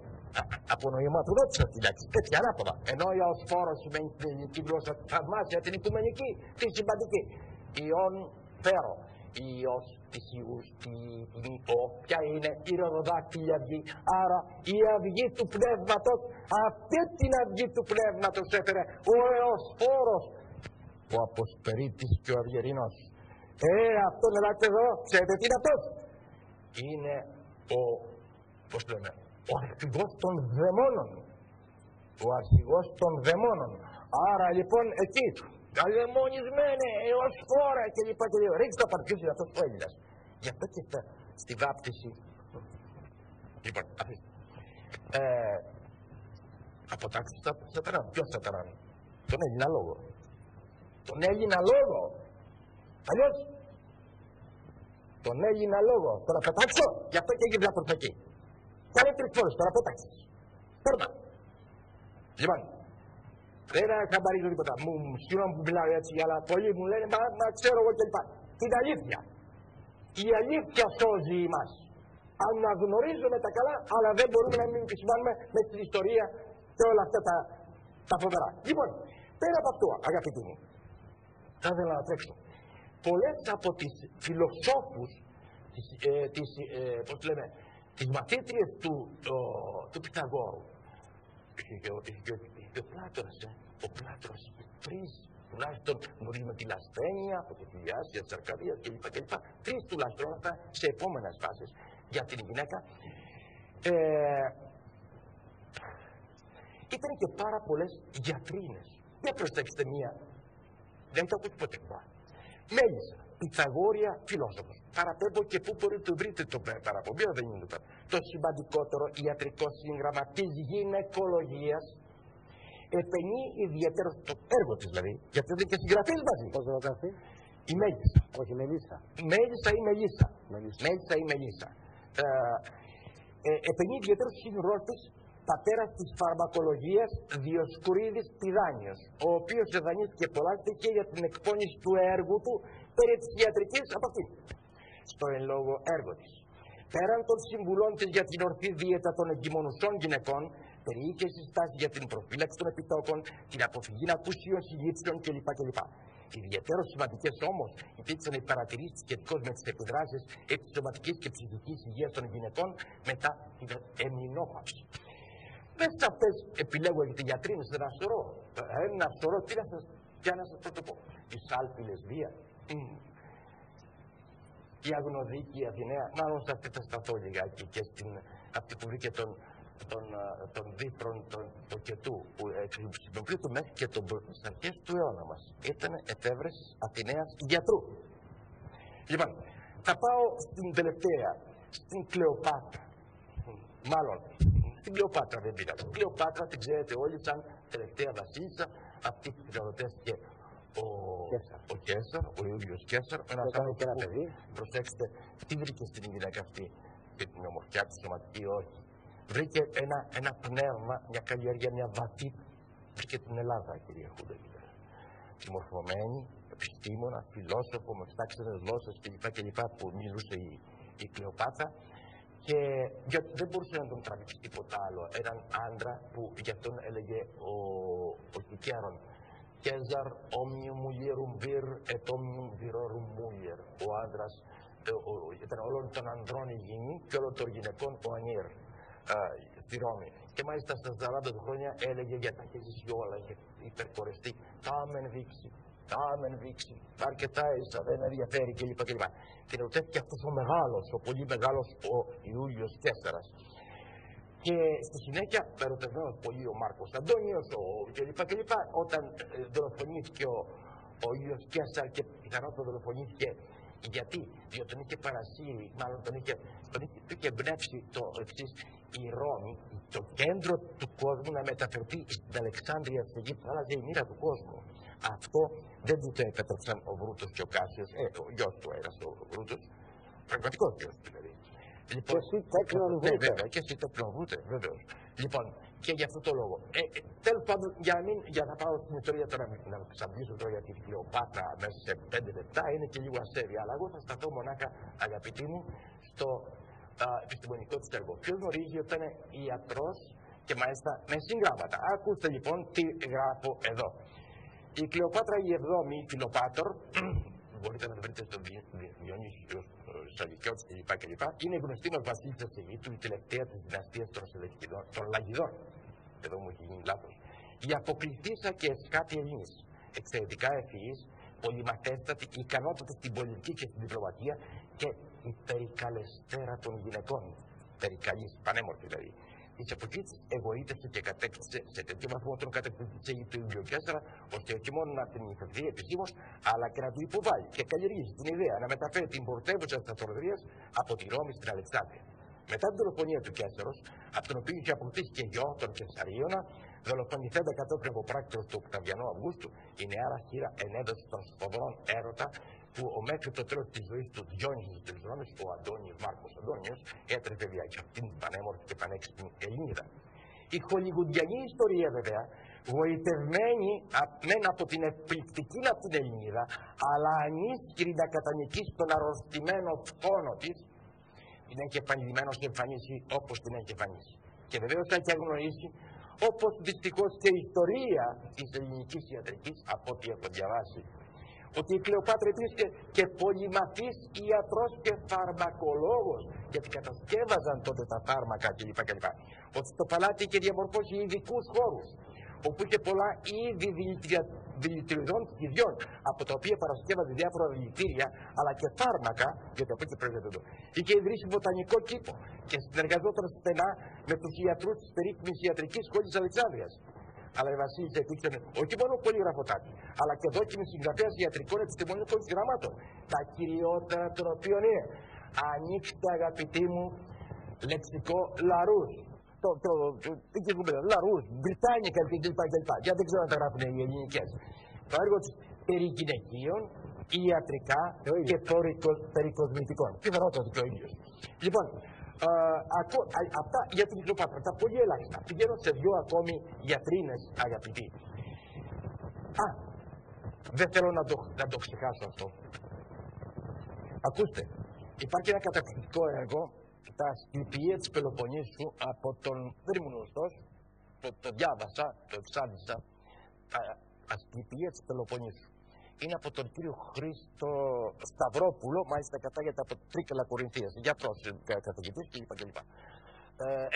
Από νοηματουδότησα την λέξη, τέτοια ανάποδα. Ενώ η Εωσφόρο σημαίνει την ελληνική γλώσσα θαυμάσια, την οικουμενική, τη συμπαντική. Ιον φέρο. Η ως της Ιούς, ποια είναι η ροδοδάκτυλη αυγή. Άρα η αυγή του πνεύματος, αυτή την αυγή του πνεύματος έφερε ο Εωσφόρος, ο Αποσπερίτης και ο Αυγερινός. Αυτόν ελάτε εδώ, ξέρετε τι είναι αυτός? Είναι ο αρχηγός των δαιμόνων. Ο αρχηγός των δαιμόνων. Άρα λοιπόν εκεί, αλεμονισμένε, Εωσφόρα κλπ. Ρίξτε το απαρχιούς είναι αυτός ο Έλληνας. Γι' αυτό και στη βάπτιση. Λοιπόν, αφήστε. Αποτάξτε τα σατανά. Ποιος σατανά? Τον Έλληνα λόγο. Τον Έλληνα λόγο. Αλλιώς. Τον Έλληνα λόγο. Τώρα πετάξω. Γι' αυτό και έγινε προς εκεί. Κάνε 3 φορές. Τώρα πέταξες. Τέρμα. Λοιπόν. Δεν χαμπαρίζω τίποτα. Μου σκύνω που μιλάω έτσι, αλλά πολλοί μου λένε μα ξέρω εγώ κλπ. Την αλήθεια. Η αλήθεια σώζει εμάς. Αν να γνωρίζουμε τα καλά, αλλά δεν μπορούμε να μην επισημάνουμε με την ιστορία και όλα αυτά τα φοβερά. Λοιπόν, πέρα από αυτό, αγαπητοί μου, θα ήθελα να τρέξω. Πολλές από τις φιλοσόφους, τις μαθήτριες του Πυθαγόρου, ο Πλάτωνας, είχε 3 τουλάχιστον, γνωρίζουμε την ασθένεια, από τη φυλιάσια, της Αρκαδίας κλπ. 3 τουλάχιστον αυτά σε επόμενες φάσεις για την γυναίκα. Ήταν και πάρα πολλές γιατρίνες. Για προσέξτε μία, δεν το ακούσει ποτέ. Μέλισσα, Πυθαγόρια, φιλόσοφος. Παραπέμπω και πού μπορείτε να βρείτε το παραπομπείο, δεν είναι το σημαντικότερο ιατρικό σύγγραμμα της γυναικολογίας. Επενεί ιδιαίτερα το έργο της δηλαδή, γιατί δεν είναι και συγγραφής μαζί. Πώς το γράφει? Η Μέλισσα. Όχι, Μελίσσα. Μέλισσα ή Μελίσσα. Μέλισσα ή Μελίσσα. Επενεί ιδιαίτερα στους σύγγρός της, πατέρας της φαρμακολογίας, Διοσκουρίδης Πηδάνιος, ο οποίος εδανίστηκε και για την εκπόνηση του έργου του περί της ιατρικής από αυτήν. Στο εν λόγω έργο της. Πέραν των συμβουλών της για την ορθή δίαιτα των εγκυμονουσών γυναικών, περιείχε συστάσεις για την προφύλαξη των επιτόκων, την αποφυγή ακούσιων συλλήψεων κλπ. Ιδιαίτερα σημαντικές όμως υπήρξαν οι παρατηρήσεις σχετικώς με τις επιδράσεις επί της σωματικής και ψυχικής υγείας των γυναικών μετά την εμεινόπαυση. Μέσα σε αυτές επιλέγω για τη γιατρίνη ένα σωρό, τι να σας πρωτοπώ. Η Σάλπη Λεσβία, η Αγνοδίκη, η Αθηναία, μάλλον σε αυτή θα σταθώ λιγάκι και αυτή που βρήκε τον Δίφρον, τον Κετού, που χρησιμοποιείται μέχρι και στις αρχές του αιώνα μας. Ήταν εφεύρεσης Αθηναίας γιατρού. Λοιπόν, θα πάω στην τελευταία, στην Κλεοπάτρα. Μάλλον, στην Κλεοπάτρα δεν πήγα. Την Κλεοπάτρα την ξέρετε όλοι σαν τελευταία βασίλισσα, αυτή που θεωρητέθηκε ο Κέσσαρ, ο Ιούλιος Κέσσαρ, ένας άνθρωπος που, προσέξτε, τι βρήκε στην γυναίκα αυτή και την ομορφιά της σωματική, όχι. Βρήκε ένα πνεύμα, μια καλλιέργεια, μια βαθύ. Βρήκε την Ελλάδα, κυρία Χούντα. Συμμορφωμένη, επιστήμονα, φιλόσοφο, με 7 ξένες γλώσσες κλπ. Που μιλούσε η Κλεοπάτρα. Και δεν μπορούσε να τον τραβήξει τίποτα άλλο. Έναν άντρα που γι' αυτόν έλεγε ο Κικέρον. Κέζαρ όμοιου μουλιέρου βίρ et omnium virorum mulier. Ο άντρας ήταν όλων των ανδρών η γυνή και όλων των γυναικών ο ανήρ. Στη Ρώμη. Και μάλιστα στα 40 του χρόνια έλεγε για τα χέρια όλα, είχε υπερκορεστεί. Τα μεν δείξει, τα μεν δείξει. Αρκετά ίσα, δεν ενδιαφέρει κλπ. Και ερωτεύτηκε αυτός ο μεγάλος, ο πολύ μεγάλος ο Ιούλιος Κέσσαρας. Και στη συνέχεια, ερωτευμένος πολύ ο Μάρκος Αντώνιος κλπ. Όταν δολοφονήθηκε ο Ιούλιος Κέσσαρ και πιθανότατα δολοφονήθηκε. Γιατί, διότι τον είχε παρασύρει, μάλλον τον είχε εμπνεύσει το εξής, η Ρώμη, το κέντρο του κόσμου να μεταφερθεί στην Αλεξάνδρεια της Αιγύπτου, άλλαζε η μοίρα του κόσμου. Αυτό δεν του το επέτρεψαν ο Βρούτος και ο Κάσιος, ο γιος του ένας ο Βρούτος, πραγματικός γιος δηλαδή. Λοιπόν, και εσύ τέκνον Βρούτε. Βέβαια, και εσύ τέκνον Βρούτε, βέβαιως. Λοιπόν, και για αυτό το λόγο. Τέλος πάντων, για να πάω στην ιστορία τώρα, να ξαμπλήσω τώρα για την Κλεοπάτρα μέσα σε 5 λεπτά, είναι και λίγο αστέρια. Αλλά εγώ θα σταθώ μονάχα, αγαπητοί μου, στο επιστημονικό της έργο. Ποιος γνωρίζει ότι ήταν ιατρός και μάλιστα με συγγράμματα. Ακούστε λοιπόν τι γράφω εδώ. Η Κλεοπάτρα η 7η, η Φιλοπάτορ, μπορείτε να το βρείτε στο Διονύσιο Σαλικιώτης κλπ. Είναι γνωστή μας βασίλισσα της Αιγύπτου, η τελευταία της δυναστείας των Λαγιδών. Εδώ μου έχει γίνει λάθος. Η αποκλειστήσα και εσκάτη Ελλήνης, εξαιρετικά ευφυής, πολυμαθέστατη, ικανότητα στην πολιτική και στην διπλωματία και η περικαλεστέρα των γυναικών. Περικαλής, πανέμορφη δηλαδή. Της εποχής εγωίτευσε και κατέκτησε σε τέτοιο βαθμό τον κατακτητή της Αιγύπτου Ιούλιο Κέσσαρα, ώστε όχι μόνο να την υιοθετεί επισήμως, αλλά και να του υποβάλει και καλλιεργήσει την ιδέα να μεταφέρει την πρωτεύουσα της αυτοκρατορίας από τη Ρώμη στην Αλεξάνδρεια. Μετά την δολοφονία του Κέσσαρος, από τον οποίο είχε αποκτήσει και γιο, τον Κεσαρίωνα, δολοφονηθέντα κατόπιν από πράκτορος του Οκταβιανού Αυγούστου, η νεάρα χείρα ενέδωσε τον σφοδρόν έρωτα που μέχρι το τέλος της ζωής του Διόνυσης της Ρώμης, ο Αντώνιος Μάρκος Αντώνιος, έτρεφε για αυτήν την πανέμορφη και πανέξυπνη Ελληνίδα. Η χολιγουντιανή ιστορία βέβαια, βοηθευμένη μεν από την εκπληκτική αυτή την Ελληνίδα, αλλά ανίσχυρη να κατανικήσει τον αρρωστημένο φόνο της, την έχει επανειλημμένως εμφανίσει όπως την έχει εμφανίσει. Και βεβαίως θα έχει αγνοήσει, όπως δυστυχώς και η ιστορία της ελληνικής ιατρικής, από ό,τι έχω διαβάσει, ότι η Κλεοπάτρα υπήρχε και πολυμαθής ιατρός και φαρμακολόγος, γιατί κατασκεύαζαν τότε τα φάρμακα κλπ. Ότι στο παλάτι είχε διαμορφώσει ειδικούς χώρους, όπου είχε πολλά είδη δηλητηριωδών στοιχειών, από τα οποία παρασκεύαζε διάφορα δηλητήρια, αλλά και φάρμακα, γιατί από εκεί προέρχεται εδώ. Είχε ιδρύσει βοτανικό κήπο και συνεργαζόταν στενά με τους ιατρούς της περίφημης ιατρικής σχολής της Αλεξάνδρειας. Αλλά η Βασίλισσα υπήρξε όχι μόνο πολυγραφοτάτη, αλλά και δόκιμη συγγραφέα ιατρικών επιστημονικών γραμμάτων. Τα κυριότερα των οποίων είναι. Ανοίξτε, αγαπητοί μου, λεξικό Λαρούς. Λαρούς, Βρυτάνικα κλπ. Για δεν ξέρω να τα γράφουν οι ελληνικές. Το έργο της περί γυναικείων, ιατρικά και περικοσμητικών. Πιθανότατα και ο ίδιος. Λοιπόν, αυτά για την Κλεοπάτρα, τα πολύ ελάχιστα. Πηγαίνω σε 2 ακόμη γιατρίνες, αγαπητοί. Δεν θέλω να το ξεχάσω αυτό. Ακούστε, υπάρχει ένα καταπληκτικό έργο τα Ασκληπιεία της Πελοποννήσου από τον, δεν ήμουν γνωστός, το διάβασα, το εξάντησα, τα Ασκληπιεία της Πελοποννήσου. Είναι από τον κύριο Χρήστο Σταυρόπουλο, μάλιστα κατάγεται από Τρίκαλα Κορινθίας, γιατρός, καθηγητής κλπ.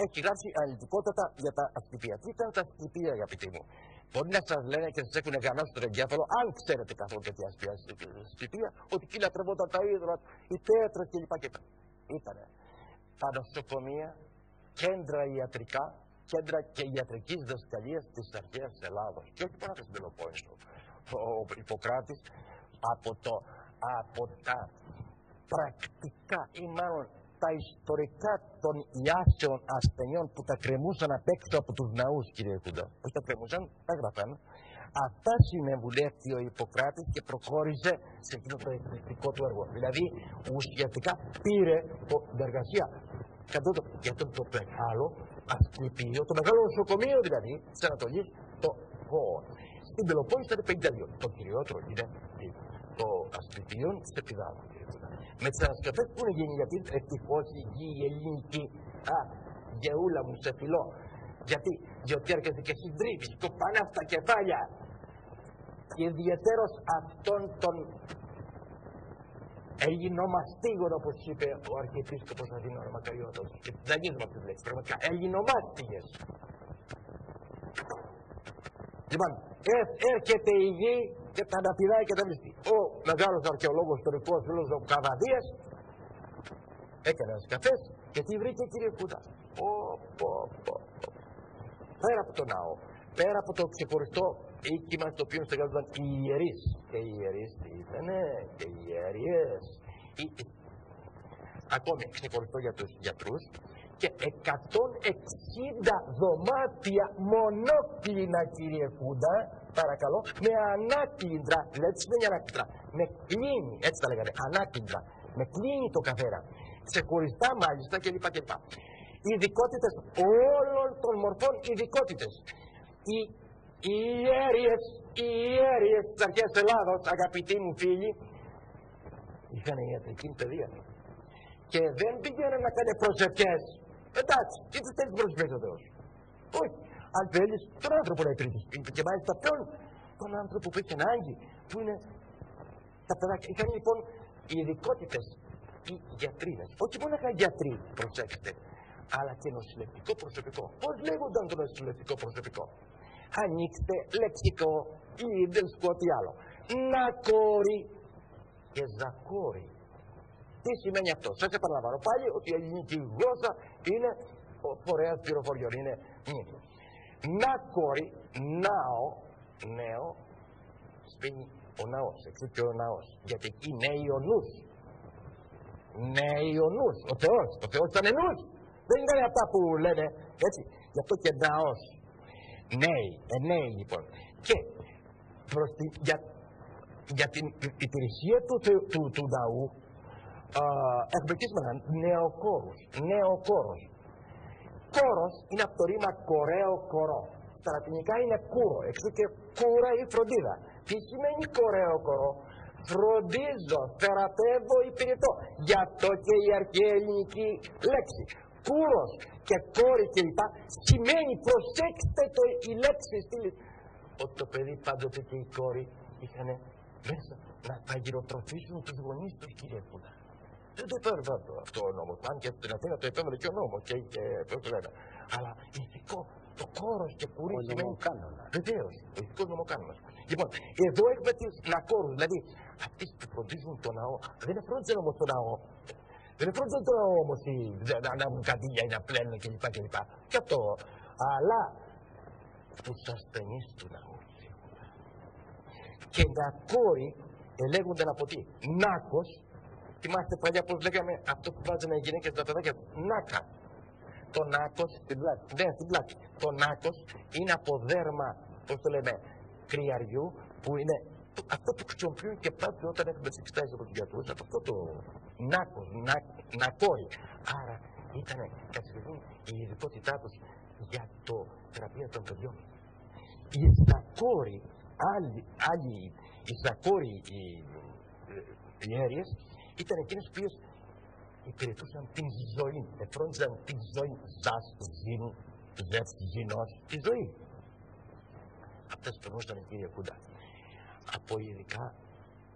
Έχει γράψει αναλυτικότατα για τα Ασκληπία. Τι ήταν τα Ασκληπία, αγαπητοί μου? Μπορεί να σας λένε και σας έχουν γραμμάσει τον εγκέφαλο, αν ξέρετε καθόλου τέτοια Ασκληπία, ότι εκεί λατρευόταν τα ίδωλα, οι πέτρες κλπ. Ήτανε τα νοσοκομεία, κέντρα ιατρικά, κέντρα και ιατρικής διδασκαλίας της αρχαίας Ελλάδος. Και όχι πάνω στην Πελοπόννησο. Ο Ιπποκράτης από τα πρακτικά ή μάλλον τα ιστορικά των ιάσεων ασθενειών που τα κρεμούσαν απ' έξω από τους ναούς, κύριε Κούντα. Όχι τα κρεμούσαν, τα έγραφαν. Αυτά συνεμβουλεύτηκε ο Ιπποκράτης και προχώρησε σε εκείνο το εκπληκτικό του έργο. Δηλαδή, ουσιαστικά πήρε την εργασία για το μεγάλο Ασκληπείο, το μεγάλο νοσοκομείο δηλαδή της Ανατολής, το ΧΟΟ. Στην Πελοπόννησο ήταν 52. Το κυριότερο είναι το Ασκληπείο της Επιδάλου. Με τις ανασκαφές που είναι γίνει, γιατί ευτυχώς η γη η ελληνική, γεούλα μου σε φιλό, γιατί έρχεται και συντρίβεις, κοπανά στα κεφάλια. Και ιδιαιτέρως αυτόν τον Ελληνομαστίγων, όπως είπε ο Αρχιεπίσκοπος Αθηνών Μακαριώτος, και δεν γίνουμε από τις λέξεις, πραγματικά, Ελληνομάστιγες. Λοιπόν, έρχεται η γη και τα αναπηδάει και τα βρίσκει. Ο μεγάλος αρχαιολόγος ιστορικός φίλος ο Καβαδίας έκανε ανασκαφές και τι βρήκε, κύριε Κούντα? Πέρα από το ναό, πέρα από το ξεχωριστό οίκημα στο οποίο στεγάζονταν οι ιερείς. Και οι ιερείς τι ήτανε, και οι ιερίες. Ακόμη ξεχωριστό για τους γιατρούς και 160 δωμάτια μονόκλινα, κύριε Κούντα, παρακαλώ, με ανάκλυντρα, δηλαδή τι σημαίνει ανάκλυντρα, με κλίνη, έτσι τα λέγανε, ανάκλυντρα, με κλίνη το καθένα, ξεχωριστά μάλιστα κλπ. Ειδικότητες όλων των μορφών, ειδικότητες. Οι ιέρειες της αρχαίας Ελλάδος, αγαπητοί μου φίλοι, είχαν ιατρική παιδεία και δεν πήγαιναν να κάνουν προσευχές. Εντάξει, τι τους θέλει προσευχές ο Θεός? Όχι. Αν θέλεις τον άνθρωπο να υπηρετείς. Και μάλιστα ποιον? Τον άνθρωπο που έχει ανάγκη, που είναι τα παιδάκια. Είχαν λοιπόν οι ειδικότητες, οι γιατρίνες. Όχι μόνο γιατροί, προσέξτε, αλλά και νοσηλευτικό προσωπικό. Πώς λέγονταν το νοσηλευτικό προσωπικό? Ανοίξτε λεξικό ή δεν σου πω τι άλλο. Νακόρι και ζακόρι. Τι σημαίνει αυτό? Σας επαναλαμβάνω πάλι ότι η ελληνική γλώσσα είναι ο φορέας πληροφοριών. Είναι νακόρι, ναό, νέο, σπίνει ο ναός, εξού και ο ναός. Γιατί εκεί νέει ο νους. Νέει ο νους, ο Θεός ήταν νους. Δεν ήταν αυτά που λένε, έτσι. Γι' αυτό και ναός. Νέοι λοιπόν. Και για την υπηρεσία του ναού έχουμε εκεί έναν νεοκόρος. Κόρος είναι από το ρήμα κορέο κορό. Στα λατινικά είναι κούρο, εξού και κούρα ή φροντίδα. Τι σημαίνει κορέο κορό? Φροντίζω, θεραπεύω, υπηρετώ. Γι' αυτό και η αρχαία ελληνική λέξη κούρος και κόρη κλπ. Σημαίνει, προσέξτε το, η λέξη στήλη, ότι το παιδί πάντοτε και η κόρη είχαν μέσα να παγιροτροφήσουν τους γονείς τους, κύριε Κούντα. Δεν το επέβαλε αυτό ο νόμος. Αν και στην Αθήνα το επέβαλε και ο νόμος. Και πώς το λένε. Αλλά ηθικό, το κόρος και κουρί σημαίνει. Βεβαίως, ο ηθικός νομοκάνονας. Λοιπόν, εδώ έχουμε τις νακόρους. Δηλαδή, αυτοί που φροντίζουν το ναό, δεν φρόντιζαν όμως το ναό. Δεν φρόντιζαν το ναό όμως να έχουν καντήλια ή να πλένουν κλπ. Και αυτό. Αλλά τους ασθενείς του ναού. Και νακόροι ελέγχονταν από τι? Νάκος. Θυμάστε παλιά πώς λέγαμε αυτό που βάζανε οι γυναίκες στα παιδάκια? Νάκα. Το νάκος, στην πλάτη. Ναι, στην πλάτη. Το νάκος είναι από δέρμα, πώς το λέμε, κρυαριού, που είναι αυτό που χρησιμοποιούν και πάντα όταν έχουμε τις εξετάσεις από τους γιατρούς, από αυτό το νάκος, νακόρι. Άρα ήταν καθηγητούν η ειδικότητά τους για το θεραπεία των παιδιών. Οι σακόροι, οι σακόροι, οι ιέρειες, ήταν εκείνες που υπηρετούσαν την ζωή, εφρόντιζαν την ζωή, ζας, ζήνου, ζες, ζήνος, τη ζωή. Αυτές περνούσαν, κύριε Κούντα, από ειδικά,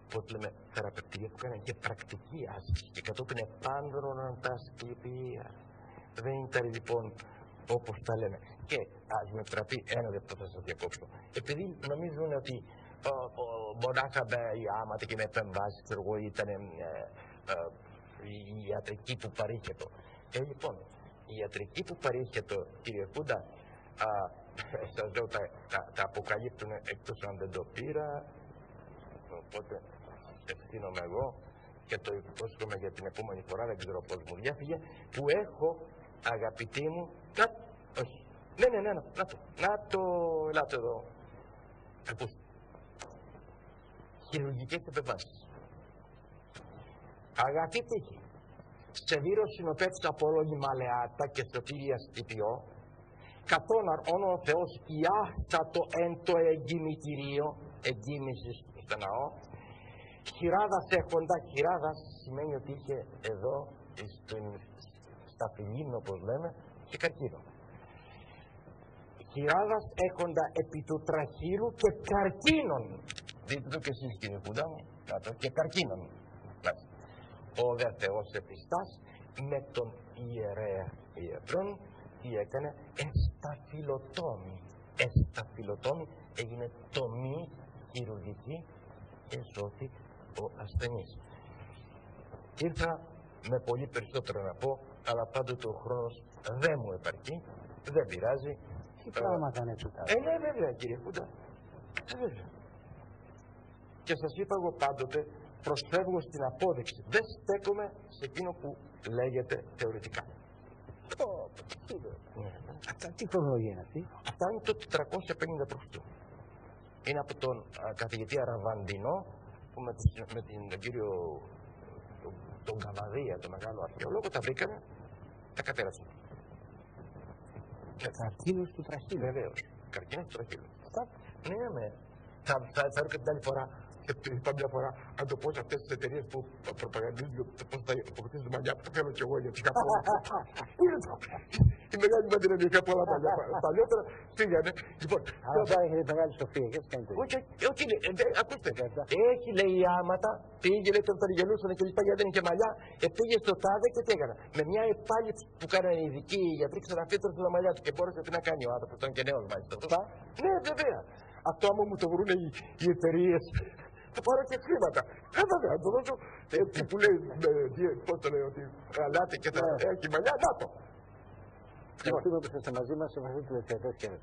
πώς λέμε, θεραπευτική που έκαναν και πρακτική άσκηση και κατόπιν επάνδρωναν τα σκληπία. Δεν ήταν λοιπόν όπως τα λέμε. Και ας με επιτραπεί ένα λεπτό θα σας διακόψω. Επειδή νομίζουν ότι μονάχα με άματα και με επεμβάσεις, ξέρω εγώ, ήταν η ιατρική που παρήχετο. Λοιπόν, η ιατρική που παρήχετο, κύριε Κούντα, σας λέω τα αποκαλύπτουν εκτός αν δεν το πήρα, οπότε ευθύνομαι εγώ και το υπόσχομαι για την επόμενη φορά, δεν ξέρω πώς μου διέφυγε, που έχω, αγαπητοί μου, όχι, ναι, να το, ελάτε εδώ, ακούστε, χειρουργικές επεμβάσεις. Αγαθή τύχη, σε βίρος συνοπέτσα Απόλλωνη Μαλεάτα και Σωτήρια Στυπιό, καθόναρ όνο ο Θεός ιάχτατο εν το εγκυμητηρίο, εγκύμησης στο ναό, χειράδας έχοντα, χειράδας σημαίνει ότι είχε εδώ, στα φιλήν όπως λέμε, και καρκίνο. Χειράδας έχοντα επί του τραχύλου και καρκίνων. Δείτε το και εσείς κύριε Κούντα μου, και καρκίνων. Ο δε Θεός επιστάς με τον ιερέα ιατρών τι έκανε, εσταφυλοτόμη, έγινε τομή χειρουργική και σώθη ο ασθενής. Ήρθα με πολύ περισσότερο να πω, αλλά πάντοτε ο χρόνος δεν μου επαρκεί, δεν πειράζει. Τι πράγματα είναι έτσι κάτω. Ναι, βέβαια κύριε Κούντα, βέβαια. Και σας είπα εγώ πάντοτε, προσφεύγω στην απόδειξη. Δεν στέκομαι σε εκείνο που λέγεται θεωρητικά. Τι χρονολογία είναι αυτή? Αυτά είναι το 450 π.Χ. Είναι από τον καθηγητή Αραβαντινό που με τον κύριο τον Καβαδία, τον μεγάλο αρχαιολόγο, τα βρήκανε, τα κατέρασαν. Καρκίνος του τραχύλου. Βεβαίως. Καρκίνος του τραχύλου. Ναι. Θα έρθω και την άλλη φορά. Και είπα μια φορά, αν το πω σε αυτές τις εταιρείες που προπαγανδίζουν το πώς θα αποκτήσουν μαλλιά, που το θέλω κι εγώ γιατί είχα πολλά. Η μεγάλη μου αντιλογία, είχα πολλά μαλλιά. Παλιότερα πήγανε. Αλλά τώρα έχετε μεγάλη σοφία, γιατί κάνετε. Όχι, ακούστε. Έχει λέει άματα, πήγε, λέει τον περιγελούσαν και λοιπά γιατί δεν είχε μαλλιά, πήγε στο τάδε και τι έκανα. Με μια επάλυψη που κάνανε οι ειδικοί γιατροί, ξαναφύτρωσε τα μαλλιά του και μπόρεσε τι να κάνει ο άνθρωπος, ήταν και νέος μάλιστα. Ναι, βέβαια. Αυτό άμα μου το βρούνε οι εταιρείες. Θα πάρω και χρήματα. Βέβαια, θα το δώσω. Που λέει, πώς το λέει, ότι αλάτε και θα έχει μαλλιά, να το. Ευχαριστούμε που είστε μαζί μας, ευχαριστούμε τους τελευταίους.